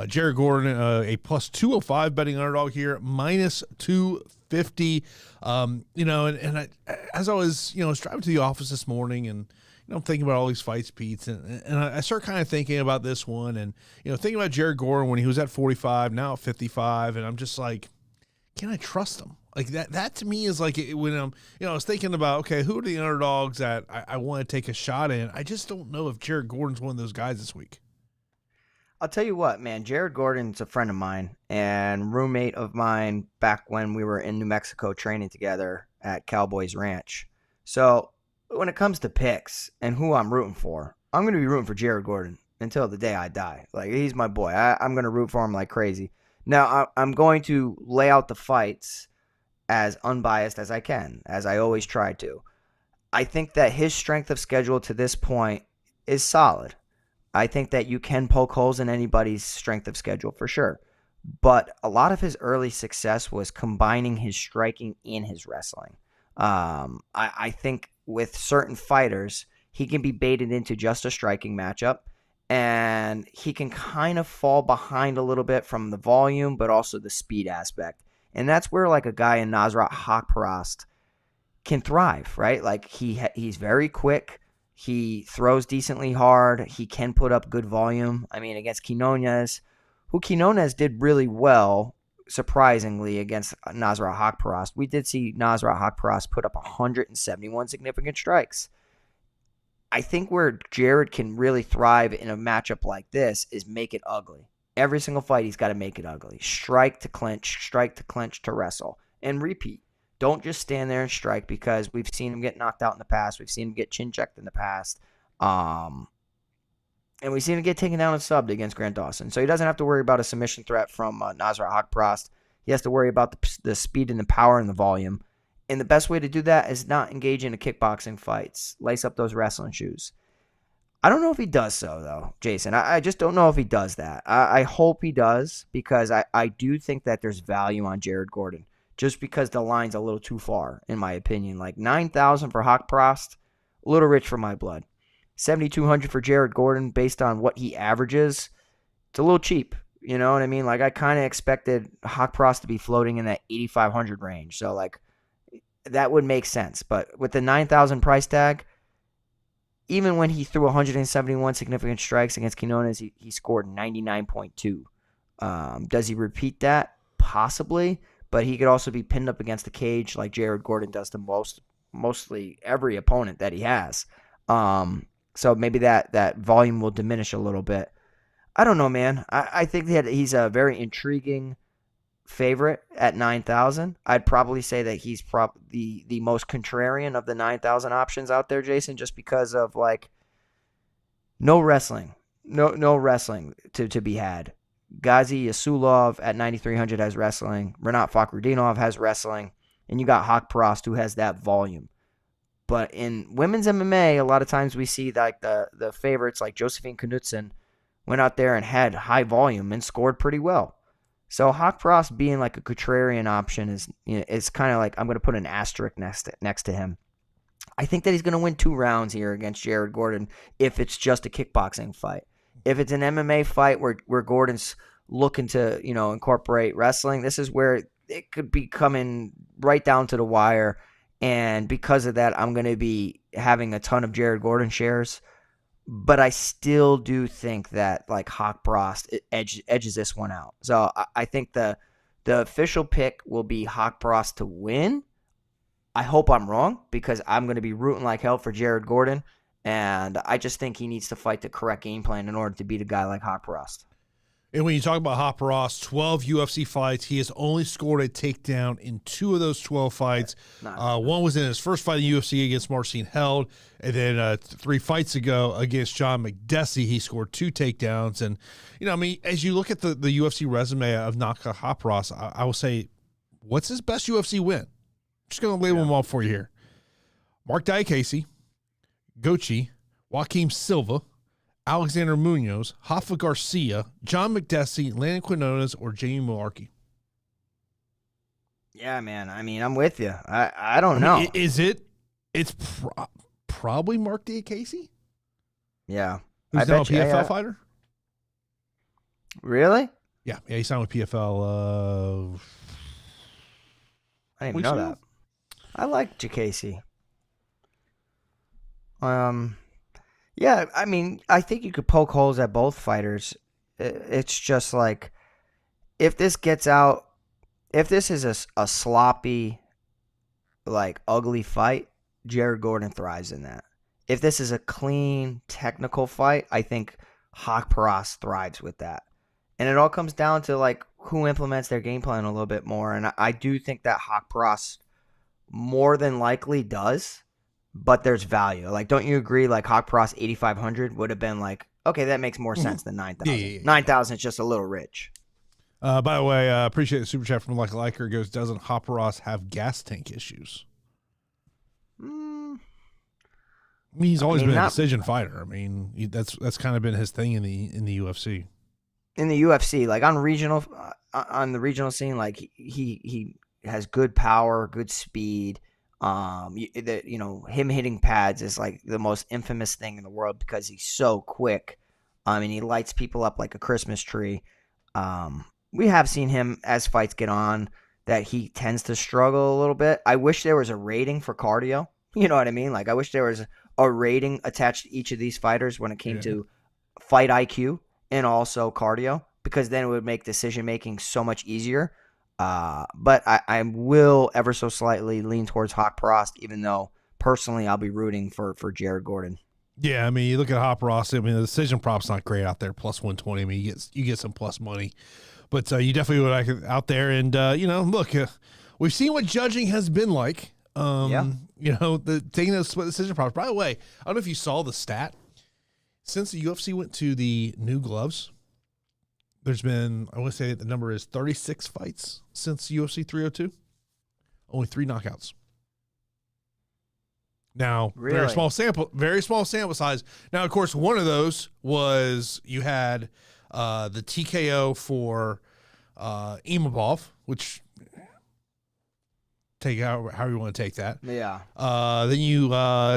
Jared Gordon, a plus 205 betting underdog here, minus 250. As I was, driving to the office this morning and, I'm thinking about all these fights, Pete, and I start kind of thinking about this one and, thinking about Jared Gordon when he was at 45, now at 55, and I'm just like, can I trust him? Like that to me is like when I'm, I was thinking about, okay, who are the underdogs that I want to take a shot in? I just don't know if Jared Gordon's one of those guys this week. I'll tell you what, man, Jared Gordon's a friend of mine and roommate of mine back when we were in New Mexico training together at Cowboys Ranch. So when it comes to picks and who I'm rooting for, I'm going to be rooting for Jared Gordon until the day I die. Like, he's my boy. I'm going to root for him like crazy. Now, I'm going to lay out the fights as unbiased as I can, as I always try to. I think that his strength of schedule to this point is solid. I think that you can poke holes in anybody's strength of schedule for sure. But a lot of his early success was combining his striking and his wrestling. I think with certain fighters, he can be baited into just a striking matchup, and he can kind of fall behind a little bit from the volume, but also the speed aspect. And that's where like a guy in Nasrat Haqparast can thrive, right? Like he's very quick. He throws decently hard. He can put up good volume. I mean, against Quinones, who Quinones did really well, surprisingly, against Nasrat Haqparast. We did see Nasrat Haqparast put up 171 significant strikes. I think where Jared can really thrive in a matchup like this is make it ugly. Every single fight, he's got to make it ugly. Strike to clinch to wrestle, and repeat. Don't just stand there and strike, because we've seen him get knocked out in the past. We've seen him get chin checked in the past. And we've seen him get taken down and subbed against Grant Dawson. So he doesn't have to worry about a submission threat from Nasrat Haqparast. He has to worry about the speed and the power and the volume. And the best way to do that is not engage in a kickboxing fights. Lace up those wrestling shoes. I don't know if he does so, though, Jason. I just don't know if he does that. I hope he does, because I do think that there's value on Jared Gordon, just because the line's a little too far, in my opinion. Like 9,000 for Haqparast, a little rich for my blood. 7,200 for Jared Gordon based on what he averages. It's a little cheap. You know what I mean? Like, I kind of expected Haqparast to be floating in that 8,500 range. So, like, that would make sense. But with the 9,000 price tag, even when he threw 171 significant strikes against Quinones, he scored 99.2. Does he repeat that? Possibly. But he could also be pinned up against the cage like Jared Gordon does to mostly every opponent that he has. So maybe that volume will diminish a little bit. I don't know, man. I think that he's a very intriguing favorite at 9,000. I'd probably say that he's the most contrarian of the 9,000 options out there, Jason, just because of, like, no wrestling. No wrestling to be had. Gadzhuyasulov at 9,300 has wrestling. Rinat Fakhretdinov has wrestling. And you got Haqparast, who has that volume. But in women's MMA, a lot of times we see, like, the favorites like Josephine Knudsen went out there and had high volume and scored pretty well. So Haqparast being like a contrarian option is, you know, it's kind of like, I'm going to put an asterisk next to him. I think that he's going to win 2 rounds here against Jared Gordon if it's just a kickboxing fight. If it's an MMA fight where Gordon's looking to, you know, incorporate wrestling, this is where it could be coming right down to the wire. And because of that, I'm going to be having a ton of Jared Gordon shares. But I still do think that, like, Haqparast edges this one out. So I think the official pick will be Haqparast to win. I hope I'm wrong, because I'm going to be rooting like hell for Jared Gordon. And I just think he needs to fight the correct game plan in order to beat a guy like Haqparast. And when you talk about Haqparast, 12 UFC fights, he has only scored a takedown in 2 of those 12 fights. One was in his first fight in the UFC against Marcin Held, and then 3 fights ago against John McDessie, he scored 2 takedowns. And, you know, I mean, as you look at the UFC resume of Haqparast, I will say, what's his best UFC win? Just going to label them all for you here. Mark Diakese, Gochi, Joaquim Silva, Alexander Munoz, Hoffa Garcia, John McDessie, Landon Quinones, or Jamie Mularkey. Yeah, man. I mean, I'm with you. I don't know. Is it? It's probably Mark Diakese? Yeah. Who's now a PFL fighter? Really? Yeah, he signed with PFL. I didn't even know that. I like Diakese. Yeah, I mean, I think you could poke holes at both fighters. It's just like, if this gets out, if this is a sloppy, like, ugly fight, Jared Gordon thrives in that. If this is a clean, technical fight, I think Haqparast thrives with that. And it all comes down to, like, who implements their game plan a little bit more. And I do think that Haqparast more than likely does. But there's value. Like, don't you agree? Like, Haqparast 8,500 would have been like, okay, that makes more sense than 9,000. Yeah. 9,000 is just a little rich. By the way, appreciate the super chat from Like Liker. Goes, doesn't Haqparast have gas tank issues? I mean, he's always been a decision fighter. I mean, that's kind of been his thing in the UFC. In the UFC, like, on the regional scene, like, he has good power, good speed. Him hitting pads is like the most infamous thing in the world because he's so quick. And he lights people up like a Christmas tree. We have seen him as fights get on that he tends to struggle a little bit. I wish there was a rating for cardio. You know what I mean? Like, I wish there was a rating attached to each of these fighters when it came to fight IQ and also cardio, because then it would make decision making so much easier. But I will ever so slightly lean towards Haqparast, even though personally I'll be rooting for Jared Gordon. Yeah, I mean, you look at Haqparast. I mean, the decision prop's not great out there. Plus 120. I mean, you get some plus money, but you definitely would like it out there. And look, we've seen what judging has been like. The taking those split decision props. By the way, I don't know if you saw the stat. Since the UFC went to the new gloves, there's been, I want to say the number is 36 fights since UFC 302. Only 3 knockouts. Now, really? very small sample size. Now, of course, one of those was you had the TKO for Imavov, which take how you want to take that. Yeah. Then you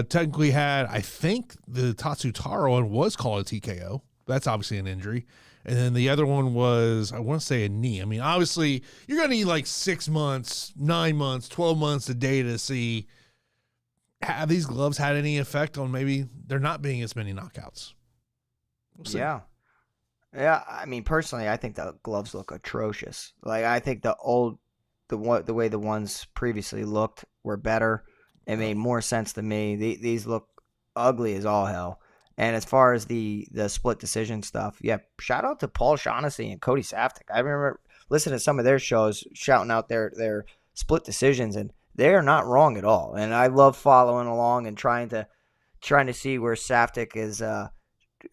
technically had, I think, the Tatsutaro one was called a TKO. That's obviously an injury. And then the other one was, I want to say, a knee. I mean, obviously, you're going to need like 6 months, 9 months, 12 months of data to see, have these gloves had any effect on maybe there not being as many knockouts? We'll see. Yeah. I mean, personally, I think the gloves look atrocious. Like, I think the way the ones previously looked were better. It made more sense to me. These look ugly as all hell. And as far as the split decision stuff, yeah, shout out to Paul Shaughnessy and Cody Saftik. I remember listening to some of their shows, shouting out their split decisions, and they are not wrong at all. And I love following along and trying to see where Saftik is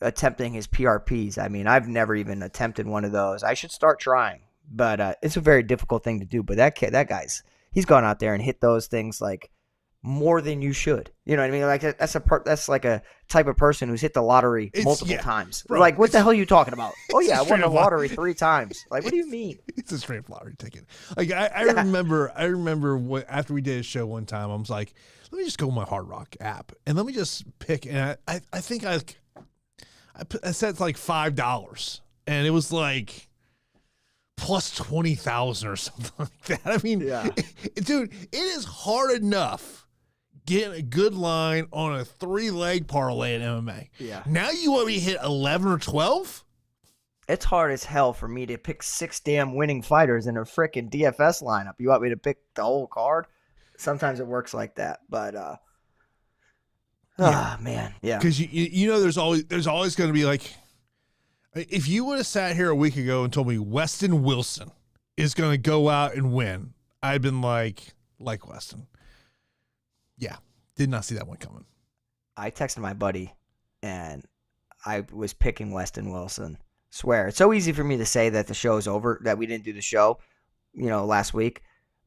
attempting his PRPs. I mean, I've never even attempted one of those. I should start trying, but it's a very difficult thing to do. But that guy's he's gone out there and hit those things like more than you should. You know what I mean? Like that's like a type of person who's hit the lottery multiple times. Bro, like, what the hell are you talking about? Oh yeah, I won the lottery 3 times. Like, what do you mean? It's a straight lottery ticket. Like I remember what, after we did a show one time, I was like, let me just go on my Hard Rock app and let me just pick. And I think I set like $5, and it was like plus 20,000 or something like that. I mean, dude, it is hard enough getting a good line on a 3-leg parlay in MMA. Yeah. Now you want me to hit 11 or 12? It's hard as hell for me to pick 6 damn winning fighters in a freaking DFS lineup. You want me to pick the whole card? Sometimes it works like that, but man, yeah. Because you know there's always going to be like, if you would have sat here a week ago and told me Weston Wilson is going to go out and win, I'd been like Weston. Yeah, did not see that one coming. I texted my buddy, and I was picking Weston Wilson. Swear, it's so easy for me to say that the show's over, that we didn't do the show, last week.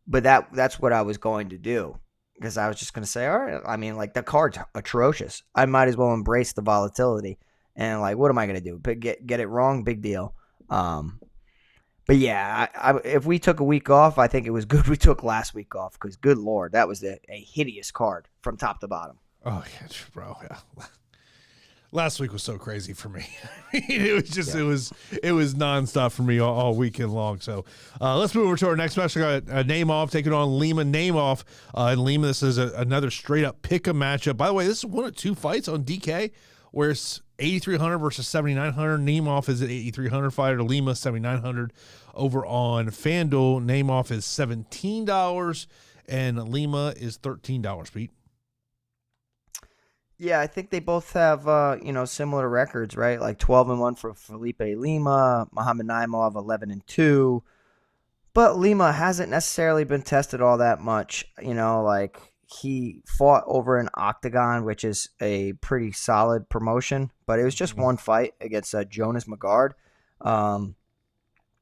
But that's what I was going to do, because I was just going to say, all right, I mean, like, the card's atrocious. I might as well embrace the volatility. And, like, what am I going to do? Get it wrong? Big deal. But, yeah, if we took a week off, I think it was good we took last week off, because, good Lord, that was a hideous card from top to bottom. Oh, yeah, bro, yeah. Last week was so crazy for me. It was just, it was nonstop for me all weekend long. So let's move over to our next match. We got Naimov taking on Lima. Naimov and Lima. This is another straight up pick 'em matchup. By the way, this is one of 2 fights on DK where it's 8,300 versus 7,900. Naimov is an 8,300 fighter. Lima 7,900 over on FanDuel. Naimov is $17 and Lima is $13. Pete. Yeah, I think they both have, similar records, right? Like 12-1 for Felipe Lima, Muhammad Naimov 11-2. But Lima hasn't necessarily been tested all that much. Like, he fought over an octagon, which is a pretty solid promotion. But it was just one fight against Jonas Magard.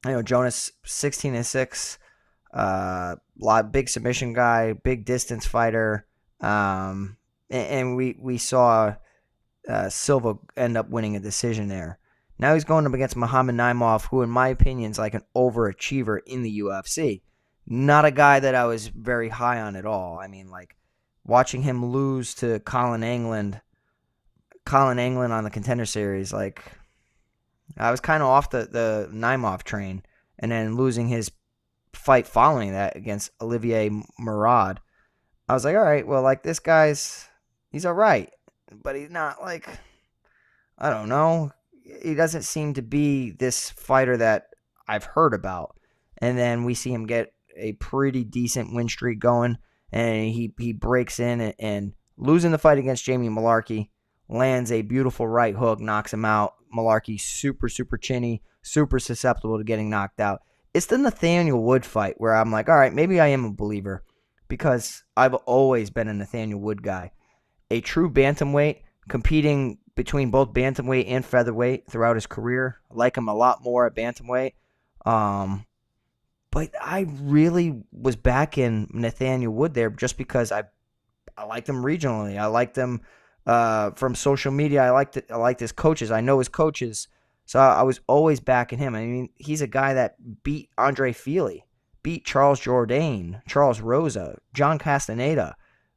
Jonas 16-6, big submission guy, big distance fighter. And we saw Silva end up winning a decision there. Now he's going up against Muhammad Naimov, who in my opinion is like an overachiever in the UFC. Not a guy that I was very high on at all. I mean, like, watching him lose to Colin England on the Contender Series, like, I was kind of off the Naimov train. And then losing his fight following that against Olivier Murad, I was like, all right, well, like, this guy's... he's all right, but he's not, like, I don't know. He doesn't seem to be this fighter that I've heard about. And then we see him get a pretty decent win streak going, and he breaks in and losing the fight against Jamie Malarkey, lands a beautiful right hook, knocks him out. Malarkey super, super chinny, super susceptible to getting knocked out. It's the Nathaniel Wood fight where I'm like, all right, maybe I am a believer because I've always been a Nathaniel Wood guy. A true bantamweight, competing between both bantamweight and featherweight throughout his career. I like him a lot more at bantamweight. But I really was back in Nathaniel Wood there just because I liked him regionally. I liked him from social media. I liked his coaches. I know his coaches. So I was always backing him. I mean, he's a guy that beat Andre Fili, beat Charles Jourdain, Charles Rosa, John Castaneda,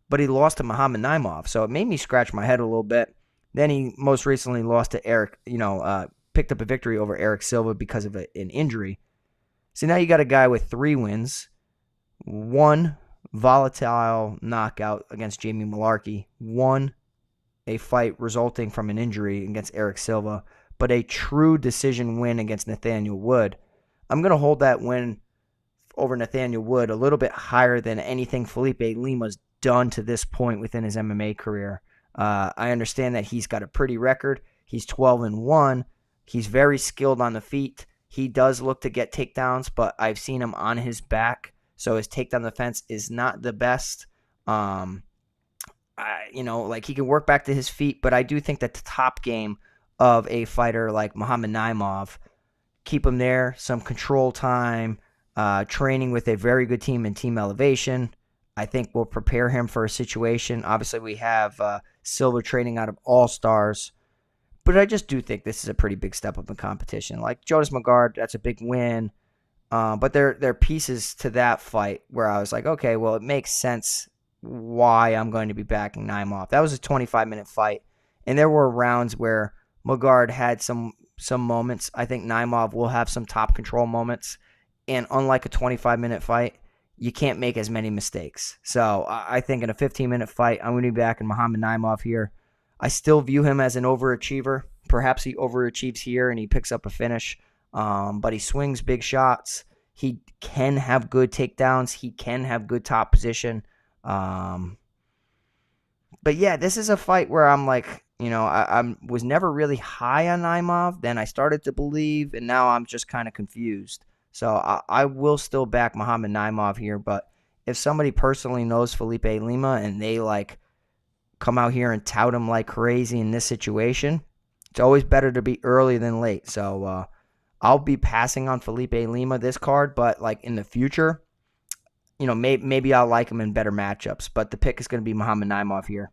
but he lost to Muhammad Naimov. So it made me scratch my head a little bit. Then he most recently lost to Eric, picked up a victory over Eric Silva because of an injury. So now you got a guy with 3 wins, 1 volatile knockout against Jamie Malarkey, 1 a fight resulting from an injury against Eric Silva, but a true decision win against Nathaniel Wood. I'm going to hold that win over Nathaniel Wood a little bit higher than anything Felipe Lima's done to this point within his MMA career. I understand that he's got a pretty record. He's 12-1. He's very skilled on the feet. He does look to get takedowns, but I've seen him on his back, so his takedown defense is not the best. He can work back to his feet, but I do think that the top game of a fighter like Muhammad Naimov, keep him there, some control time, training with a very good team in Team Elevation, I think will prepare him for a situation. Obviously, we have Silva training out of All Stars. But I just do think this is a pretty big step up in competition. Like Jonas Magard, that's a big win. But there are pieces to that fight where I was like, okay, well, it makes sense why I'm going to be backing Naimov. That was a 25-minute fight. And there were rounds where Magard had some moments. I think Naimov will have some top control moments. And unlike a 25-minute fight, you can't make as many mistakes. So I think in a 15-minute fight, I'm going to be backing Muhammad Naimov here. I still view him as an overachiever. Perhaps he overachieves here and he picks up a finish. But he swings big shots. He can have good takedowns. He can have good top position. But yeah, this is a fight where I'm like, I was never really high on Naimov. Then I started to believe, and now I'm just kind of confused. So I will still back Muhammad Naimov here. But if somebody personally knows Felipe Lima and they come out here and tout him like crazy in this situation, it's always better to be early than late. So I'll be passing on Felipe Lima this card, but in the future, maybe I'll like him in better matchups. But the pick is going to be Muhammad Naimov here.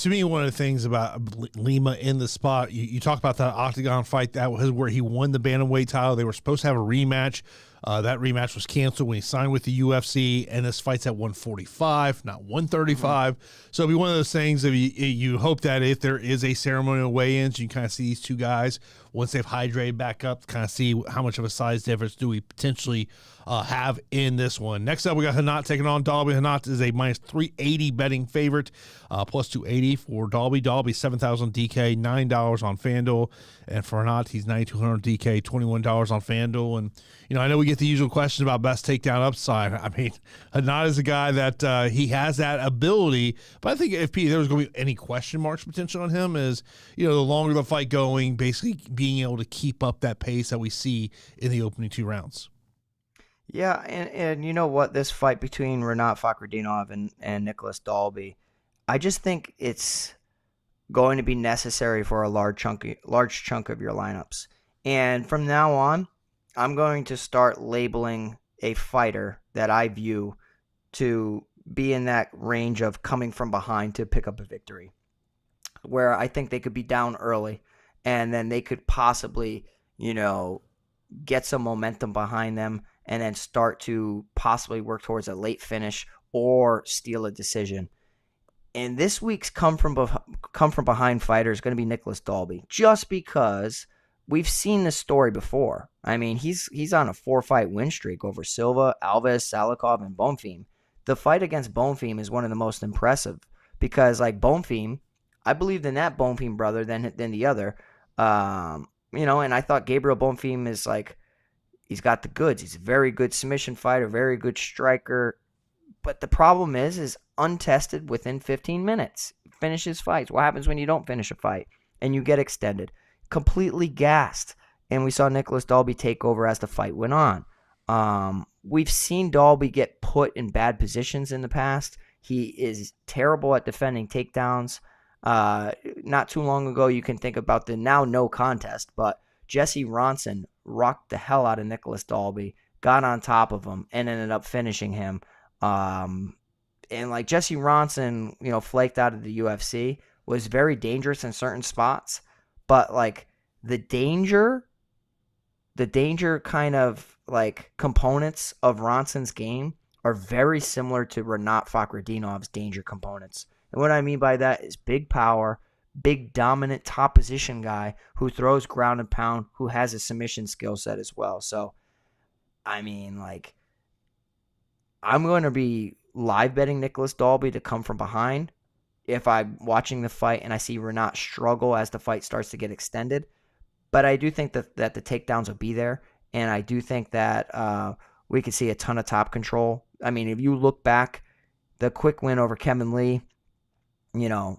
To me, one of the things about Lima in the spot, you talk about that octagon fight, that was where he won the bantamweight title. They were supposed to have a rematch. That rematch was canceled when he signed with the UFC, and this fight's at 145, not 135. So it'll be one of those things that you hope that if there is a ceremonial weigh-ins, you can kind of see these two guys, once they've hydrated back up, kind of see how much of a size difference do we potentially have in this one. Next up, we got Rinat taking on Dalby. Rinat is a minus 380 betting favorite, plus 280 for Dalby. Dalby, 7,000 DK, $9 on FanDuel. And for Rinat, he's 9,200 DK, $21 on FanDuel. And, I know we get the usual questions about best takedown upside. I mean, Rinat is a guy that he has that ability. But I think if there was going to be any question marks potential on him is, the longer the fight going, basically being able to keep up that pace that we see in the opening 2 rounds. Yeah, and you know what? This fight between Rinat Fakhretdinov and Nicolas Dalby, I just think it's going to be necessary for a large chunk of your lineups. And from now on, I'm going to start labeling a fighter that I view to be in that range of coming from behind to pick up a victory, where I think they could be down early, and then they could possibly, get some momentum behind them, and then start to possibly work towards a late finish or steal a decision. And this week's come from behind fighter is going to be Nicolas Dalby, just because we've seen this story before. I mean, he's on a 4-fight win streak over Silva, Alves, Salikov, and Bonfim. The fight against Bonfim is one of the most impressive because, Bonfim, I believed in that Bonfim brother than the other. And I thought Gabriel Bonfim is he's got the goods. He's a very good submission fighter, very good striker. But the problem is untested within 15 minutes. finishes fights? What happens when you don't finish a fight and you get extended? Completely gassed. And we saw Nicolas Dalby take over as the fight went on. We've seen Dalby get put in bad positions in the past. He is terrible at defending takedowns. Not too long ago, you can think about the now no contest, but Jesse Ronson rocked the hell out of Nicolas Dalby, got on top of him, and ended up finishing him. And like Jesse Ronson, flaked out of the UFC, was very dangerous in certain spots, but like the danger kind of like components of Ronson's game are very similar to Rinat Fakhretdinov's danger components. And what I mean by that is big power, big dominant top position guy who throws ground and pound, who has a submission skill set as well. So, I mean, like, I'm going to be live betting Nicolas Dalby to come from behind if I'm watching the fight and I see Rinat struggle as the fight starts to get extended. But I do think that the takedowns will be there, and I do think that we could see a ton of top control. I mean, if you look back, the quick win over Kevin Lee,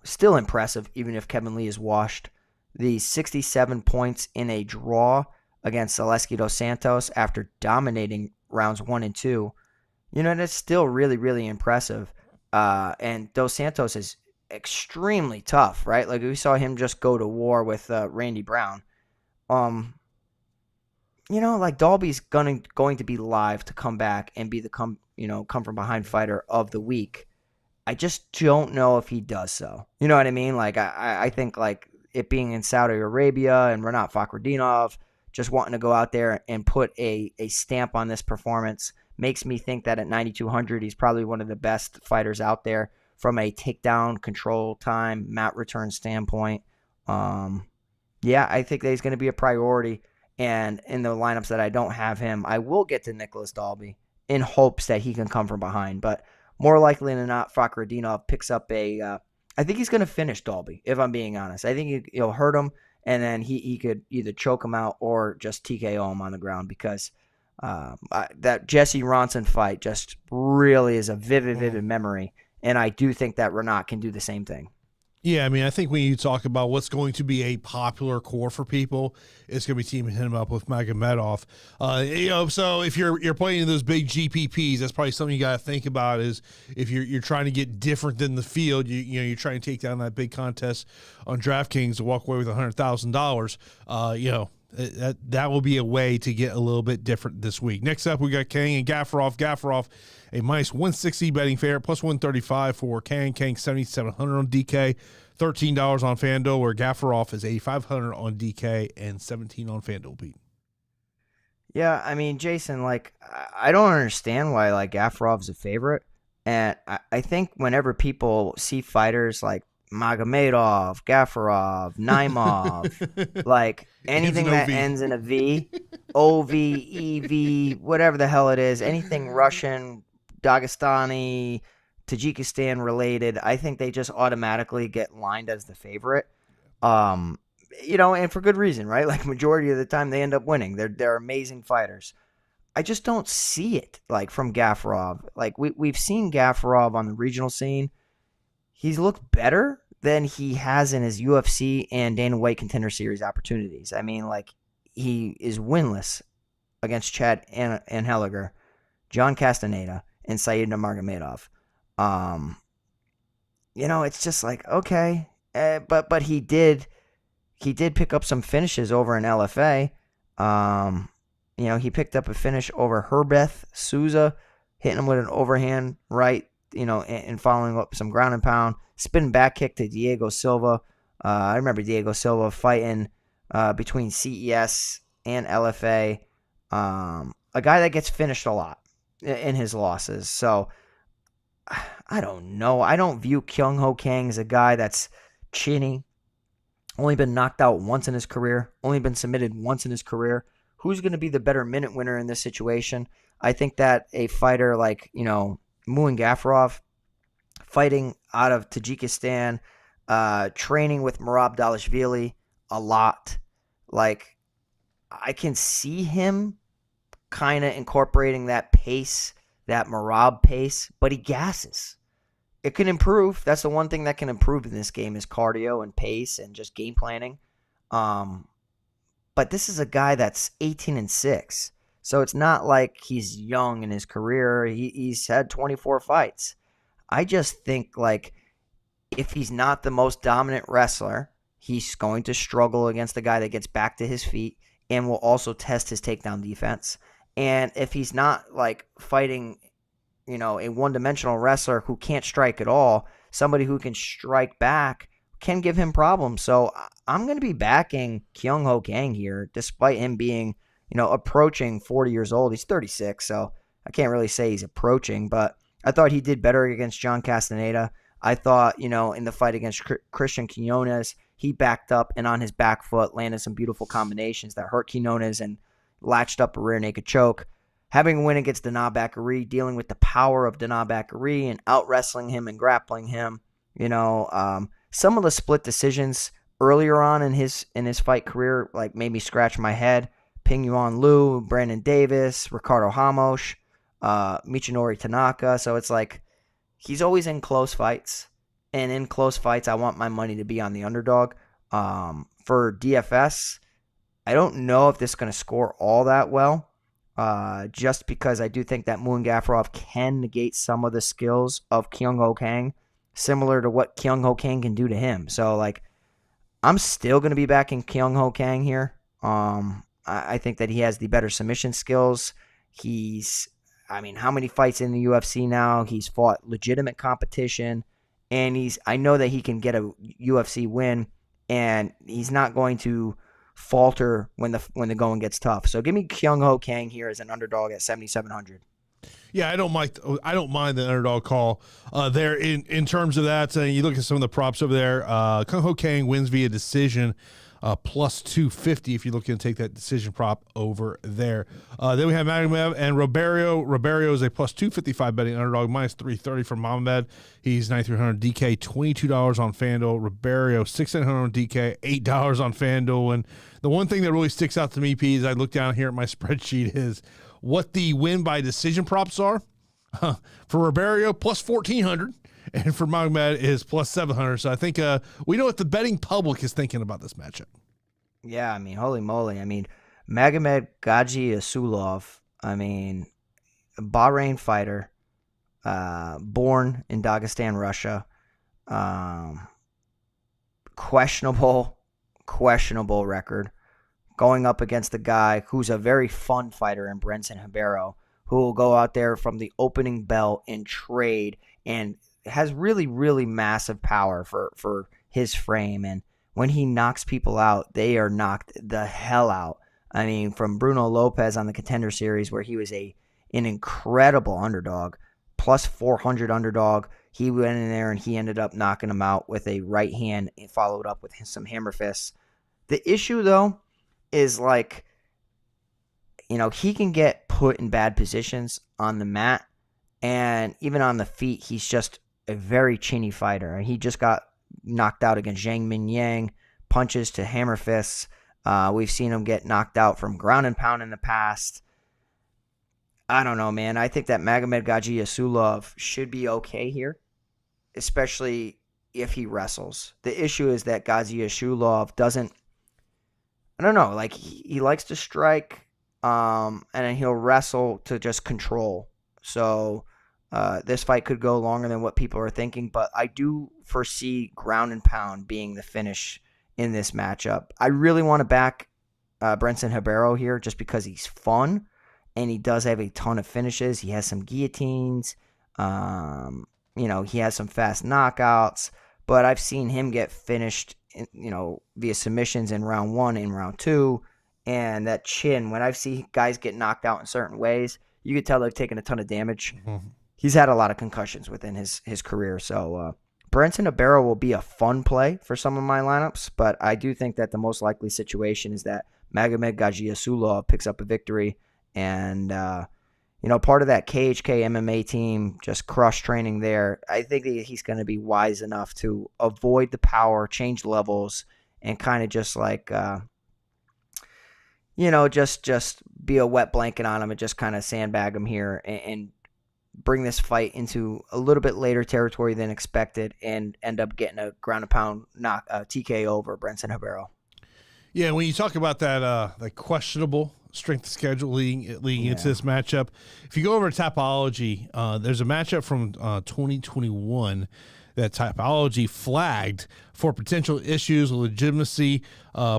still impressive, even if Kevin Lee is washed. The 67 points in a draw against Aliskerov dos Santos after dominating rounds 1 and 2, that's still really, really impressive. And Dos Santos is extremely tough, right? Like, we saw him just go to war with Randy Brown. Like Dalby's going to be live to come back and be the come from behind fighter of the week. I just don't know if he does so. You know what I mean? Like, I think like it being in Saudi Arabia and Rinat Fakhretdinov just wanting to go out there and put a stamp on this performance makes me think that at 9,200, he's probably one of the best fighters out there from a takedown control time, mat return standpoint. Yeah, I think that he's going to be a priority. And in the lineups that I don't have him, I will get to Nicolas Dalby in hopes that he can come from behind. But more likely than not, Fakhretdinov picks up I think he's going to finish Dalby, if I'm being honest. I think he'll hurt him, and then he could either choke him out or just TKO him on the ground, because that Jesse Ronson fight just really is a vivid memory. And I do think that Rinat can do the same thing. Yeah, I mean, I think when you talk about what's going to be a popular core for people, it's going to be teaming him up with Magomedov. So if you're playing in those big GPPs, that's probably something you got to think about. Is if you're trying to get different than the field, you're trying to take down that big contest on DraftKings to walk away with $100,000. That will be a way to get a little bit different this week. Next up, we got Kang and Garurov. Garurov, a minus 160 betting favorite, plus 135 for Kang. Kang 7,700 on DK, $13 on FanDuel, where Garurov is 8,500 on DK and 17 on FanDuel. Pete. Yeah, I mean, Jason, like, I don't understand why like Gafurov's a favorite, and I think whenever people see fighters like Magomedov, Gafurov, Naimov, like anything that ends in a V, OV, EV, whatever the hell it is, anything Russian, Dagestani, Tajikistan related, I think they just automatically get lined as the favorite. And for good reason, right? Like, majority of the time they end up winning. They're amazing fighters. I just don't see it like from Gafurov. Like, we've seen Gafurov on the regional scene. He's looked better than he has in his UFC and Dana White Contender Series opportunities. I mean, like, he is winless against Chad Anheliger, John Castaneda, and Said Nurmagomedov. It's just like, okay, but he did pick up some finishes over in LFA. He picked up a finish over Herbeth Souza, hitting him with an overhand right, and following up some ground and pound, spin back kick to Diego Silva. I remember Diego Silva fighting between CES and LFA. A guy that gets finished a lot in his losses. So I don't know. I don't view Kyung Ho Kang as a guy that's chinny. Only been knocked out once in his career. Only been submitted once in his career. Who's going to be the better minute winner in this situation? I think that a fighter like, Muin Gafurov, fighting out of Tajikistan, training with Merab Dalishvili a lot. Like, I can see him kind of incorporating that pace, that Merab pace, but he gasses. it can improve. That's the one thing that can improve in this game is cardio and pace and just game planning. But this is a guy that's 18-6. So it's not like he's young in his career. He's had 24 fights. I just think, like, if he's not the most dominant wrestler, he's going to struggle against the guy that gets back to his feet and will also test his takedown defense. And if he's not, like, fighting, a one-dimensional wrestler who can't strike at all, somebody who can strike back can give him problems. So I'm going to be backing Kyung Kang here, despite him being, approaching 40 years old. He's 36, so I can't really say he's approaching, but I thought he did better against John Castaneda. I thought, in the fight against Christian Quinones, he backed up and on his back foot landed some beautiful combinations that hurt Quinones and latched up a rear naked choke. Having a win against Danaa Bakary, dealing with the power of Danaa Bakary and out-wrestling him and grappling him. Some of the split decisions earlier on in his fight career like made me scratch my head. Ping Yuan Liu, Brandon Davis, Ricardo Ramos, Michinori Tanaka. So it's like he's always in close fights. And in close fights, I want my money to be on the underdog. For DFS, I don't know if this is going to score all that well. Just because I do think that Muin Gafurov can negate some of the skills of Kyung Kang, similar to what Kyung Kang can do to him. So, like, I'm still going to be backing Kyung Kang here. I think that he has the better submission skills. How many fights in the UFC now? He's fought legitimate competition, and I know that he can get a UFC win, and he's not going to falter when the going gets tough. So give me Kyung Kang here as an underdog at 7,700. Yeah, I don't mind the underdog call there in terms of that. You look at some of the props over there. Kyung Kang wins via decision, plus 250 if you're looking to take that decision prop over there. Then we have Magomedov and Ribeiro. Ribeiro is a plus 255 betting underdog, minus 330 for Magomed. He's 9,300 DK, $22 on FanDuel. Ribeiro, 6,900 on DK, $8 on FanDuel. And the one thing that really sticks out to me, P, as I look down here at my spreadsheet is what the win by decision props are. For Ribeiro, plus 1,400. And for Magomed is plus 700. So I think we know what the betting public is thinking about this matchup. Yeah, holy moly. Magomed Gadzhuyasulov, Bahrain fighter, born in Dagestan, Russia. Questionable record. Going up against a guy who's a very fun fighter in Brendson Ribeiro, who will go out there from the opening bell and trade and has really, really massive power for his frame. And when he knocks people out, they are knocked the hell out. From Bruno Lopez on the Contender Series, where he was an incredible underdog, plus 400 underdog. He went in there and he ended up knocking him out with a right hand and followed up with some hammer fists. The issue, though, is he can get put in bad positions on the mat, and even on the feet, he's just a very chinny fighter. He just got knocked out against Zhang Minyang, punches to hammer fists. We've seen him get knocked out from ground and pound in the past. I don't know, man. I think that Magomed Gadzhuyasulov should be okay here, especially if he wrestles. The issue is that Gadzhuyasulov doesn't, I don't know, he likes to strike, and then he'll wrestle to just control. So this fight could go longer than what people are thinking, but I do foresee ground and pound being the finish in this matchup. I really want to back Brendson Ribeiro here just because he's fun, and he does have a ton of finishes. He has some guillotines. He has some fast knockouts, but I've seen him get finished, via submissions in round 1 and round 2. And that chin, when I've seen guys get knocked out in certain ways, you could tell they've taken a ton of damage. Mm-hmm. He's had a lot of concussions within his career. So Brendson Ribeiro will be a fun play for some of my lineups, but I do think that the most likely situation is that Magomed Gadzhuyasulov picks up a victory. And, part of that KHK MMA team, just cross-training there, I think that he's going to be wise enough to avoid the power, change levels, and kind of just just be a wet blanket on him and just kind of sandbag him here and bring this fight into a little bit later territory than expected and end up getting a ground and pound TKO over Brendson Ribeiro. Yeah, when you talk about that questionable strength schedule leading into this matchup, if you go over to Tapology, there's a matchup from 2021 that Tapology flagged for potential issues with legitimacy,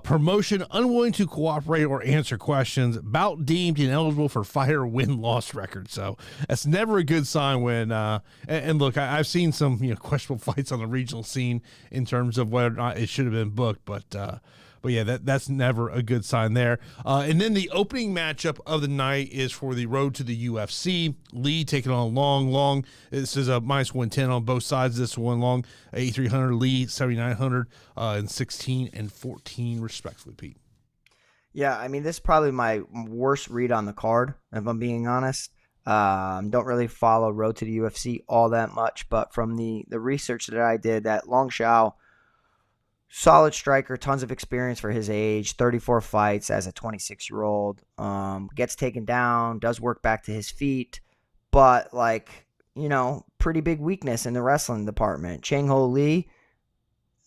promotion, unwilling to cooperate or answer questions, bout deemed ineligible for fighter win-loss record. So that's never a good sign when and look, I've seen some questionable fights on the regional scene in terms of whether or not it should have been booked, but yeah, that's never a good sign there. And then the opening matchup of the night is for the road to the UFC. Lee taking on Long. This is a -110 on both sides. This one Long, 8,300. Lee, 7,900, and 16 and 14 respectively, Pete. Yeah, I mean, this is probably my worst read on the card, if I'm being honest. Don't really follow Road to the UFC all that much, but from the research that I did, that Long Xiao, solid striker, tons of experience for his age, 34 fights as a 26-year-old, gets taken down, does work back to his feet, but pretty big weakness in the wrestling department. Chang Ho Lee,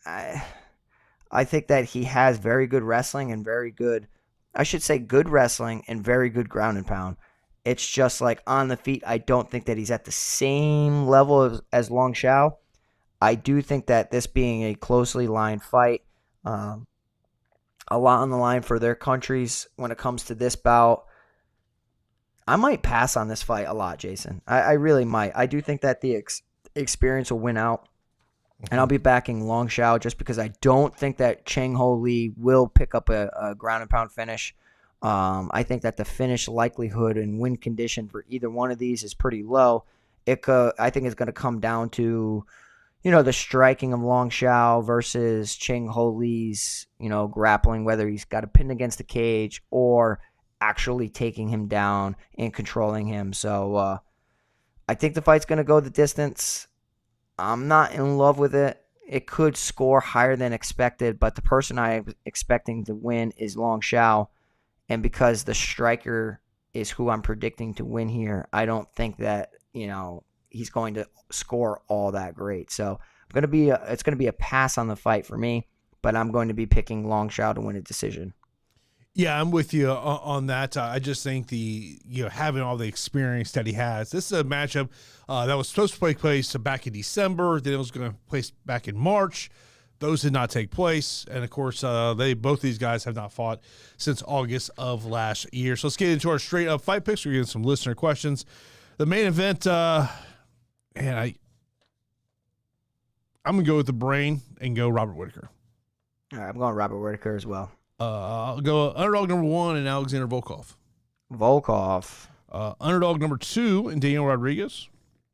I think that he has very good wrestling and good wrestling and very good ground and pound. It's just on the feet, I don't think that he's at the same level as Long Xiao. I do think that this being a closely lined fight, a lot on the line for their countries when it comes to this bout, I might pass on this fight a lot, Jason. I really might. I do think that the experience will win out, and I'll be backing Long Xiao just because I don't think that Chang Ho Lee will pick up a ground and pound finish. I think that the finish likelihood and win condition for either one of these is pretty low. I think it's going to come down to the striking of Long Xiao versus Chang Ho Lee's, grappling, whether he's got a pin against the cage or actually taking him down and controlling him. So I think the fight's going to go the distance. I'm not in love with it. It could score higher than expected, but the person I'm expecting to win is Long Xiao. And because the striker is who I'm predicting to win here, I don't think that, he's going to score all that great. So it's going to be a pass on the fight for me, but I'm going to be picking Long Xiao to win a decision. Yeah, I'm with you on that. I just think having all the experience that he has. This is a matchup that was supposed to take place back in December. Then it was going to place back in March. Those did not take place, and of course, both these guys have not fought since August of last year. So let's get into our straight up fight picks. We're getting some listener questions. The main event. I'm going to go with the brain and go Robert Whittaker. All right, I'm going Robert Whittaker as well. I'll go underdog number 1 and Alexander Volkov. Underdog number 2 and Daniel Rodriguez.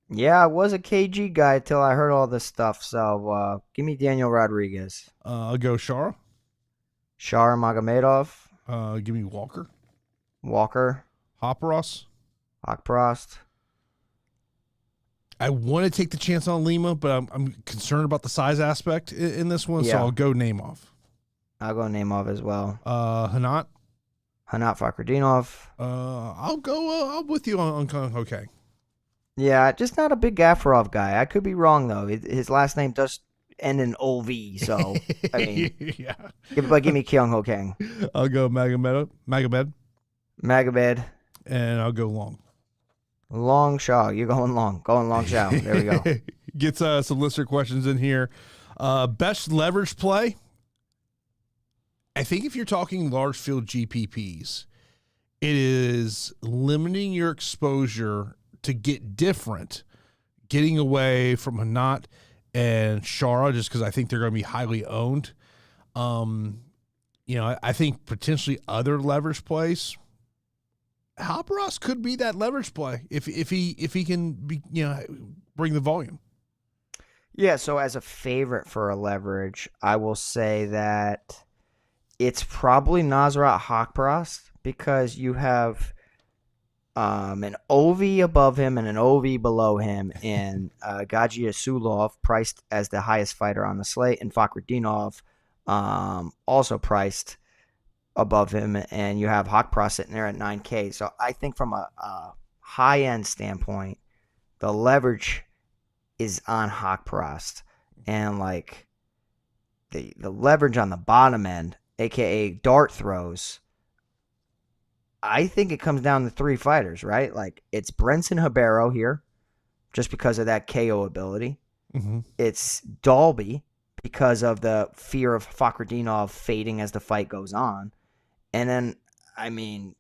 Yeah, I was a KG guy until I heard all this stuff. So give me Daniel Rodriguez. I'll go Shara. Magomedov. Give me Walker. Haqparast. I want to take the chance on Lima, but I'm concerned about the size aspect in this one, so I'll go Naimov. I'll go Naimov as well. Rinat Fakhretdinov. I'm with you on Kang. Okay. Yeah, just not a big Gadzhuyasulov guy. I could be wrong though. His last name does end in OV, so I mean, yeah. Give me Kyung Kang. I'll go Magomed, and I'll go Long. Long Xiao. You're going Long. Going Long Xiao. There we go. Gets some listener questions in here. Best leverage play. I think if you're talking large field GPPs, it is limiting your exposure to get different, getting away from Rinat and Shara, just because I think they're going to be highly owned. I think potentially other leverage plays. Haqparast could be that leverage play if he can bring the volume. Yeah, so as a favorite for a leverage, I will say that it's probably Nasrat Haqparast because you have an OV above him and an OV below him, and Gadzhuyasulov priced as the highest fighter on the slate, and Fakhretdinov also priced above him, and you have Haqparast sitting there at 9K. So I think from a high-end standpoint, the leverage is on Haqparast, and like the leverage on the bottom end, aka dart throws. I think it comes down to 3 fighters, right? Like it's Brendson Ribeiro here, just because of that KO ability. Mm-hmm. It's Dalby because of the fear of Fakhretdinov fading as the fight goes on, and then I mean,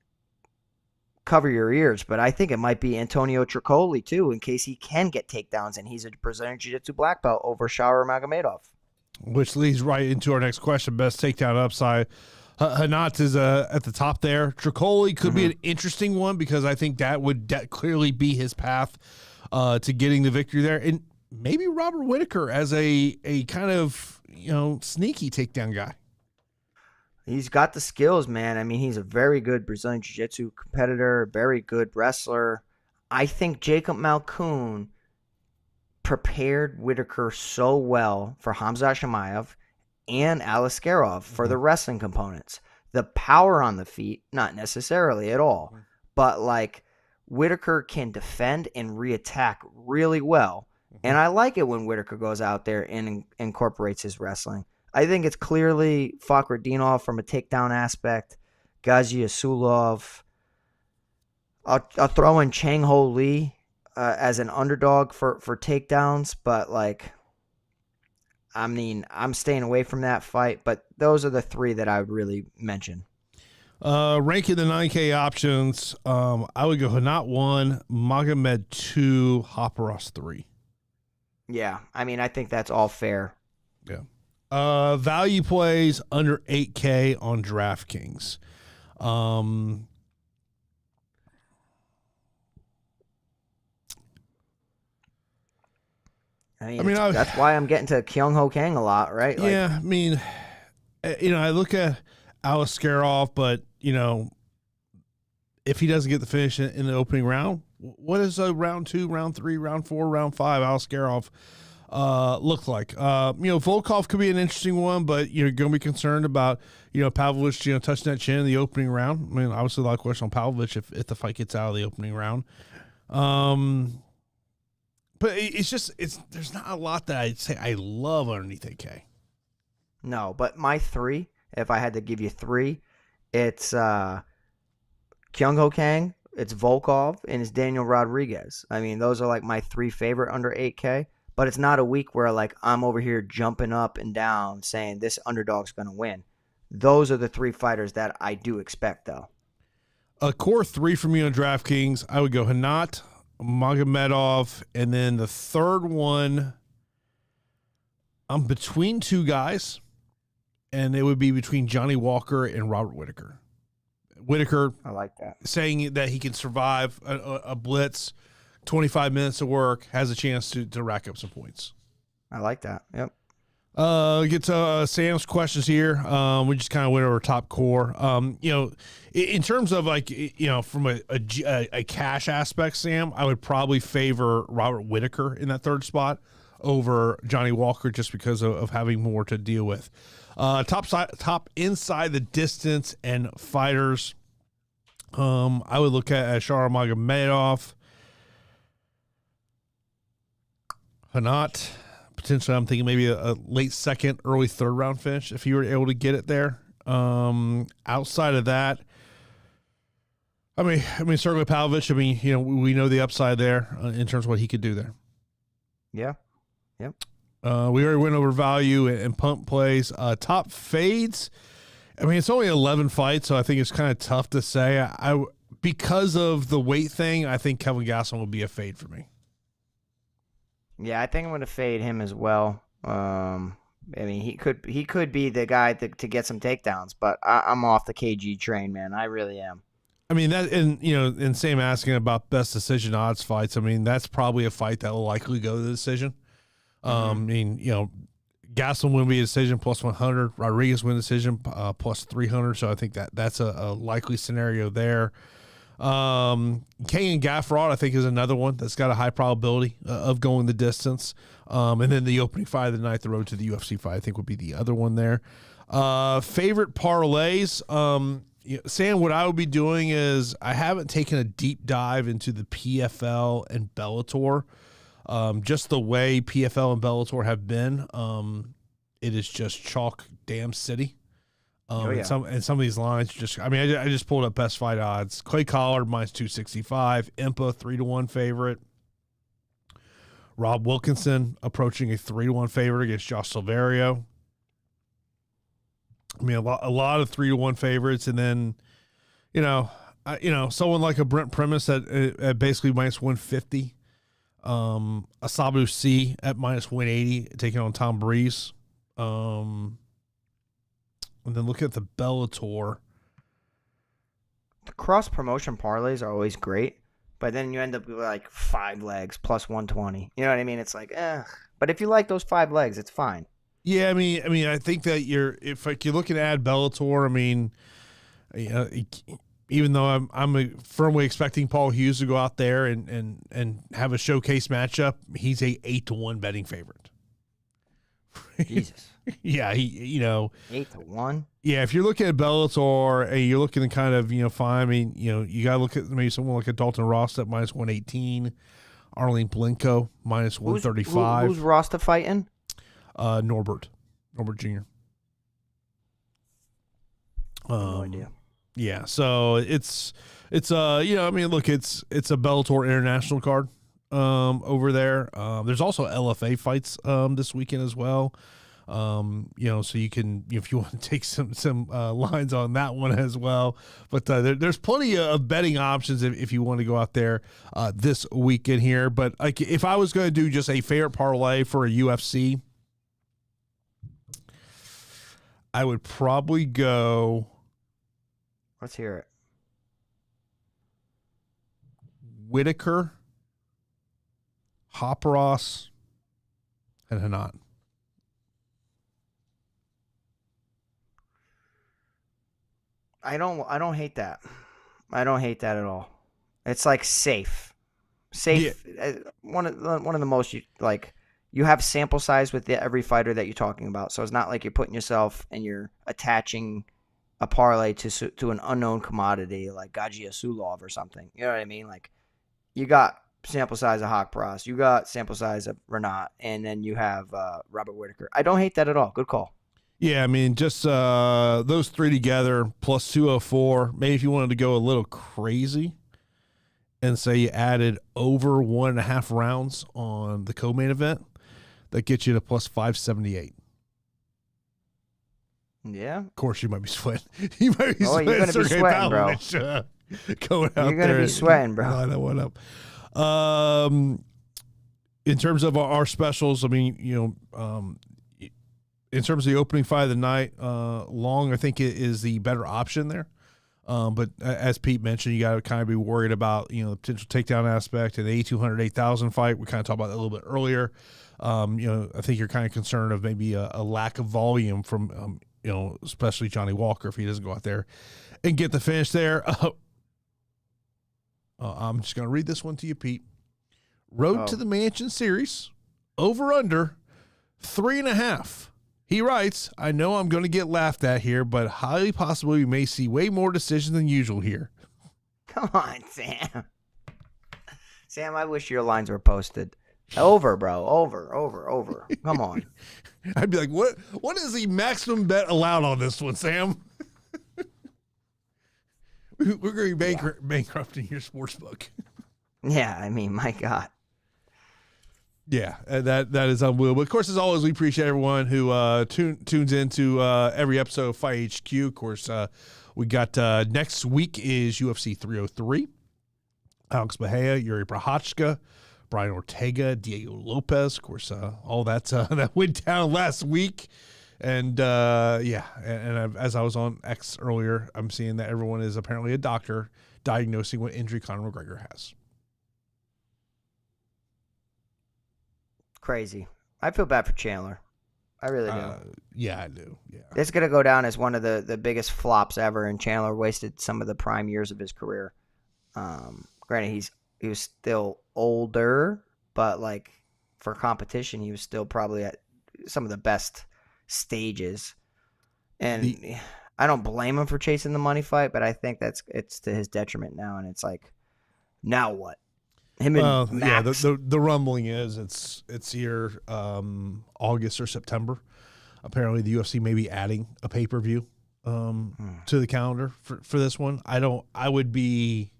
cover your ears, but I think it might be Antonio Trocoli too, in case he can get takedowns, and he's a Brazilian Jiu-Jitsu black belt over Shara Magomedov. Which leads right into our next question: best takedown upside. Rinat is at the top there. Trocoli could be an interesting one because I think that would clearly be his path to getting the victory there, and maybe Robert Whittaker as a kind of sneaky takedown guy. He's got the skills, man. I mean, he's a very good Brazilian Jiu-Jitsu competitor, very good wrestler. I think Jacob Malkoun prepared Whittaker so well for Khamzat Chimaev and Aliskerov for the wrestling components. The power on the feet, not necessarily at all, but like Whittaker can defend and reattack really well. And I like it when Whittaker goes out there and incorporates his wrestling. I think it's clearly Fakhretdinov from a takedown aspect, Gadzhuyasulov. I'll throw in Chang Ho Lee as an underdog for takedowns, but like, I mean, I'm staying away from that fight, but those are the 3 that I would really mention. Ranking the 9K options, I would go Rinat 1, Magomed 2, Haqparast 3. Yeah, I mean, I think that's all fair. Yeah. Value plays under 8K on DraftKings. I mean, that's why I'm getting to Kyung Ho Kang a lot, right? Like, yeah, I mean, I look at Aliskerov, but, if he doesn't get the finish in the opening round, what is round 2, round 3, round 4, round 5 Aliskerov look like? Volkov could be an interesting one, but you're going to be concerned about, Pavlovich, touching that chin in the opening round. I mean, obviously a lot of questions on Pavlovich if the fight gets out of the opening round. But there's not a lot that I'd say I love underneath AK. No, but my 3, if I had to give you 3, it's Kyung Ho Kang, it's Volkov, and it's Daniel Rodriguez. I mean, those are like my 3 favorite under 8K. But it's not a week where like I'm over here jumping up and down saying this underdog's going to win. Those are the 3 fighters that I do expect, though. A core 3 for me on DraftKings, I would go Rinat, Magomedov, and then the third one, I'm between 2 guys, and it would be between Johnny Walker and Robert Whittaker. Whittaker, I like that, saying that he can survive a blitz, 25 minutes of work, has a chance to rack up some points. I like that. Yep. Get to Sam's questions here. We just kind of went over top core. In terms of like, from a cash aspect, Sam, I would probably favor Robert Whittaker in that third spot over Johnny Walker just because of having more to deal with. Top inside the distance and fighters. I would look at Shara Magomedov. Rinat, potentially I'm thinking maybe a late second, early third round finish if you were able to get it there. Outside of that, I mean Sergei Pavlovich, we know the upside there in terms of what he could do there. Yeah. Yep. We already went over value and pump plays. Top fades, I mean, it's only 11 fights, so I think it's kind of tough to say. Because of the weight thing, I think Kelvin Gastelum will be a fade for me. Yeah, I think I'm going to fade him as well. I mean, he could be the guy to get some takedowns, but I'm off the KG train, man. I really am. I mean, that, and same asking about best decision odds fights. I mean, that's probably a fight that will likely go to the decision. I mean, Gastelum will be a decision plus 100. Rodriguez win decision plus 300. So I think that's a likely scenario there. Kang and Gaffrod, I think, is another one that's got a high probability of going the distance. And then the opening fight of the night, the road to the UFC fight, I think would be the other one there. Favorite parlays. Sam, what I would be doing is I haven't taken a deep dive into the PFL and Bellator. Just the way PFL and Bellator have been, it is just chalk damn city. And some of these lines just, I mean, I just pulled up best fight odds. Clay Collard minus 265, Impa 3-1 favorite. Rob Wilkinson approaching a 3-1 favorite against Josh Silverio. I mean, a lot of 3-1 favorites, and then, someone like a Brent Primus at basically minus 150. Asabu C at minus 180, taking on Tom Breeze. And then look at the Bellator. The cross promotion parlays are always great, but then you end up with like 5 legs plus 120. You know what I mean? It's like, but if you like those 5 legs, it's fine. Yeah, I mean, I think that if you're looking to add Bellator, I mean, even though I'm firmly expecting Paul Hughes to go out there and have a showcase matchup, he's a 8-1 betting favorite. Jesus. Yeah, 8-1. Yeah, if you're looking at Bellator and you're looking to kind of find, I mean, you gotta look at maybe someone like a Dalton Ross at minus 118, Arlene Blenko minus 135. Who's Rosta fighting? Norbert Jr. No idea. Yeah, so it's I mean, look, it's a Bellator International card over there. There's also LFA fights this weekend as well. So you can, if you want to take some lines on that one as well. But there's plenty of betting options if you want to go out there this weekend here. But like, if I was going to do just a favorite parlay for a UFC, I would probably go. Let's hear it. Whittaker, Haqparast, and Rinat. I don't hate that. I don't hate that at all. It's like safe. Yeah. One of the most you have sample size with every fighter that you're talking about. So it's not like you're putting yourself and you're attaching a parlay to an unknown commodity like Gadzhuyasulov or something. You know what I mean? Like, you got sample size of Haqparast, you got sample size of Rinat, and then you have Robert Whittaker. I don't hate that at all. Good call. Yeah, I mean, just those 3 together plus 204. Maybe if you wanted to go a little crazy and say you added over 1.5 rounds on the co-main event, that gets you to plus 578. Yeah. Of course, you might be sweating. You might be sweating. You're going to be sweating, Pavlovich, bro. Going out you're going to be sweating, bro. Line that one up. In terms of our specials, I mean, in terms of the opening fight of the night, Long, I think, is the better option there. But as Pete mentioned, you got to kind of be worried about, the potential takedown aspect and the 8,200, 8,000 fight. We kind of talked about that a little bit earlier. I think you're kind of concerned of maybe a lack of volume from, especially Johnny Walker if he doesn't go out there and get the finish there. I'm just going to read this one to you, Pete. Road to the Mansion series, over under 3.5. He writes, I know I'm going to get laughed at here, but highly possible you may see way more decisions than usual here. Come on, Sam. Sam, I wish your lines were posted. Over, bro. Over. Come on. I'd be like, what is the maximum bet allowed on this one, Sam? We're going to be bankrupting your sports book. Yeah, I mean, my God. Yeah, that is unbelievable. Of course, as always, we appreciate everyone who tunes into every episode of Fight HQ. Of course, we got next week is UFC 303. Alex Bahia, Yuri Prochazka, Brian Ortega, Diego Lopez. Of course, all that went down last week. And, and as I was on X earlier, I'm seeing that everyone is apparently a doctor diagnosing what injury Conor McGregor has. Crazy. I feel bad for Chandler. I really do. Yeah, I do. Yeah. It's going to go down as one of the biggest flops ever, and Chandler wasted some of the prime years of his career. Granted, he was still older, but like for competition, he was still probably at some of the best stages. And I don't blame him for chasing the money fight, but I think it's to his detriment now, and it's like, now what? Him and Max. The rumbling is it's here August or September. Apparently, the UFC may be adding a pay-per-view to the calendar for this one. I would be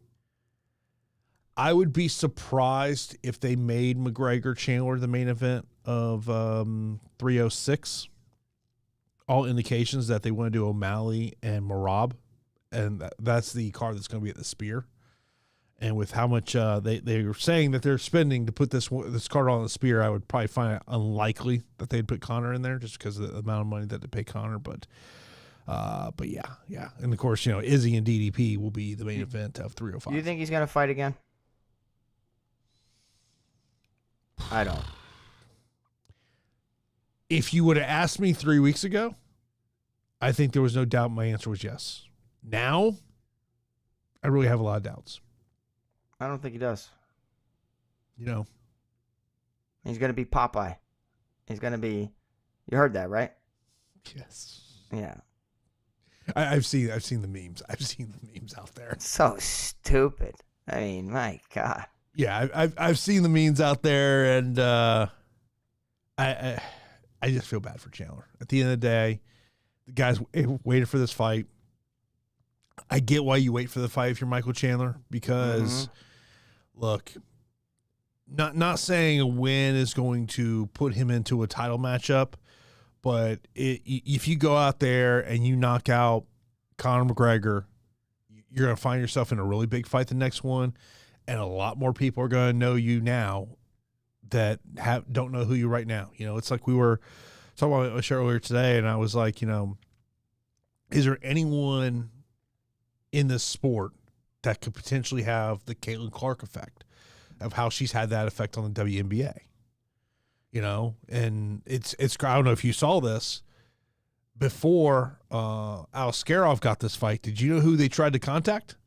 surprised if they made McGregor Chandler the main event of 306. All indications that they want to do O'Malley and Merab, and that's the card that's going to be at the Spear. And with how much they were saying that they're spending to put this card on the Spear, I would probably find it unlikely that they'd put Conor in there just because of the amount of money that they pay Conor. But yeah, and of course, Izzy and DDP will be the main event of 305. Do you think he's going to fight again? I don't. If you would have asked me 3 weeks ago, I think there was no doubt my answer was yes. Now, I really have a lot of doubts. I don't think he does. He's going to be Popeye. He's going to be. You heard that, right? Yes. Yeah. I've seen the memes. I've seen the memes out there. It's so stupid. I mean, my God. Yeah, I've seen the memes out there, and I just feel bad for Chandler. At the end of the day, the guys waited for this fight. I get why you wait for the fight if you're Michael Chandler, because look, not saying a win is going to put him into a title matchup, but if you go out there and you knock out Conor McGregor, you're going to find yourself in a really big fight the next one, and a lot more people are going to know you now that don't know who you right now. It's like we were talking about a show earlier today, and I was like, is there anyone in this sport that could potentially have the Caitlin Clark effect of how she's had that effect on the WNBA? And it's I don't know if you saw this before Aliskerov got this fight. Did you know who they tried to contact?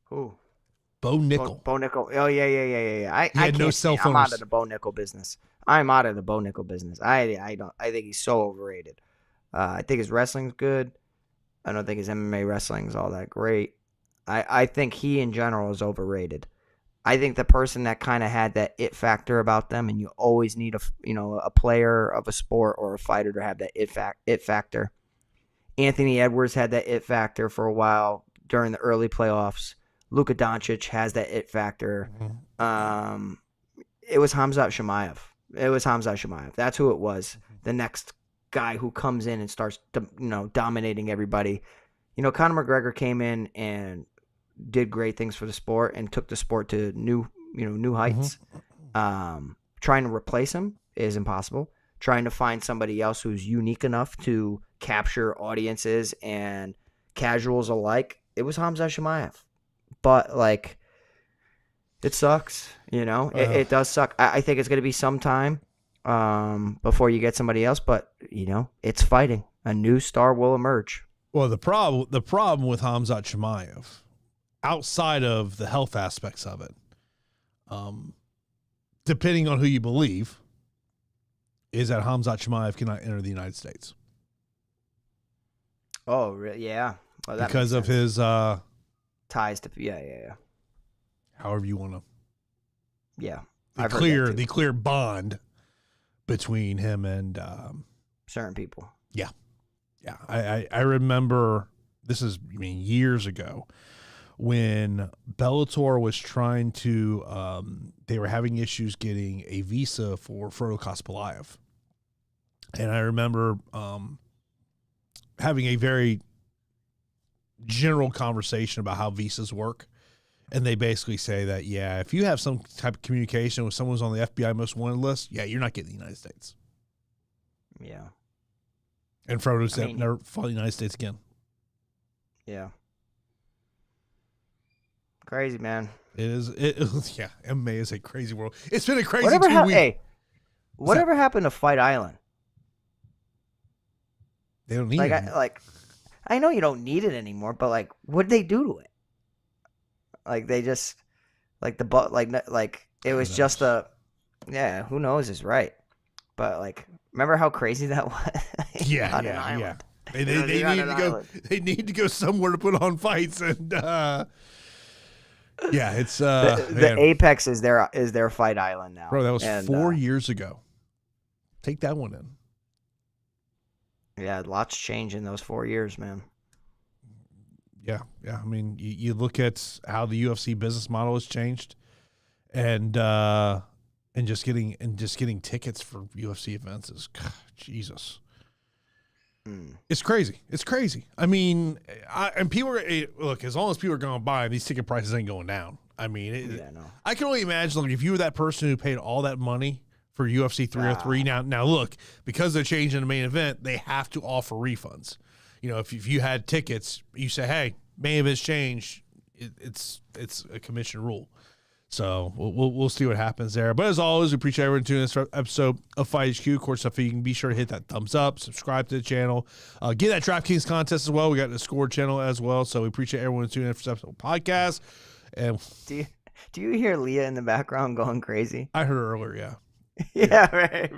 Who? Bo Nickel. Bo Nickel. Oh, yeah. He had no cell phone. I'm out of the Bo Nickel business. I'm out of the Bo Nickel business. I think he's so overrated. I think his wrestling's good. I don't think his MMA wrestling is all that great. I think he in general is overrated. I think the person that kind of had that it factor about them, and you always need a player of a sport or a fighter to have that it factor. Anthony Edwards had that it factor for a while during the early playoffs. Luka Doncic has that it factor. Mm-hmm. It was Khamzat Chimaev. That's who it was. The next guy who comes in and starts, dominating everybody. Conor McGregor came in and did great things for the sport and took the sport to new heights. Mm-hmm. Trying to replace him is impossible. Trying to find somebody else who's unique enough to capture audiences and casuals alike, it was Khamzat Chimaev. But, it sucks, It does suck. I think it's going to be some time before you get somebody else, but, it's fighting. A new star will emerge. Well, the problem with Khamzat Chimaev, outside of the health aspects of it, depending on who you believe, is that Khamzat Chimaev cannot enter the United States. Oh, really? Yeah. Well, that because of his ties to yeah. However you want to. Yeah. The clear bond between him and certain people. Yeah. Yeah. I remember this is years ago when Bellator was trying to they were having issues getting a visa for Frodo Kospolaev. And I remember having a very general conversation about how visas work. And they basically say that, yeah, if you have some type of communication with someone who's on the FBI most wanted list, yeah, you're not getting the United States. Yeah. And Frodo said, never fought the United States again. Yeah. Crazy, man. It is, yeah, MMA is a crazy world. It's been a crazy 2 weeks. Hey, whatever happened to Fight Island? They don't need it. I know you don't need it anymore, but what did they do to it? They just it was just who knows is right. But like, remember how crazy that was? Yeah, On an yeah. island. They need to go. Island. They need to go somewhere to put on fights, and yeah, it's the Apex is their fight island now. Bro, that was 4 years ago. Take that one in. Yeah, lots changed in those 4 years, man. Yeah. I mean, you look at how the UFC business model has changed, and just getting tickets for UFC events is Jesus. It's crazy. It's crazy. I mean, people look, as long as people are going to buy, these ticket prices ain't going down. I mean, I can only imagine, like, if you were that person who paid all that money for UFC 303. Now look, because they're changing the main event, they have to offer refunds. You know, if you had tickets, you say, hey, main event's changed. It's a commission rule. So we'll see what happens there. But as always, we appreciate everyone tuning in this episode of Fight HQ. Of course, you can be sure to hit that thumbs up, subscribe to the channel, get that DraftKings contest as well. We got the score channel as well. So we appreciate everyone tuning in for this episode of the podcast. And do you hear Leah in the background going crazy? I heard her earlier, yeah. Yeah, right.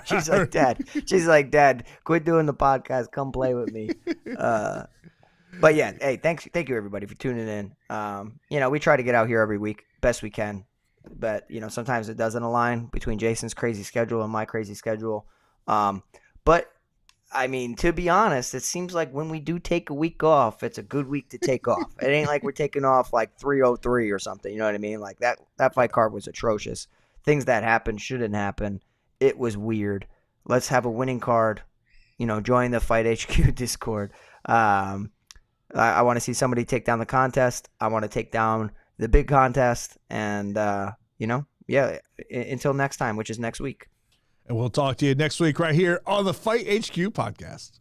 She's like, Dad, quit doing the podcast. Come play with me. But yeah, hey, thank you everybody for tuning in. We try to get out here every week, best we can. But, sometimes it doesn't align between Jason's crazy schedule and my crazy schedule. But I mean, to be honest, it seems like when we do take a week off, it's a good week to take off. It ain't like we're taking off like 303 or something. You know what I mean? Like that fight card was atrocious. Things that happened shouldn't happen. It was weird. Let's have a winning card. Join the Fight HQ Discord. I want to see somebody take down the contest. I want to take down the big contest. And, until next time, which is next week. And we'll talk to you next week right here on the Fight HQ podcast.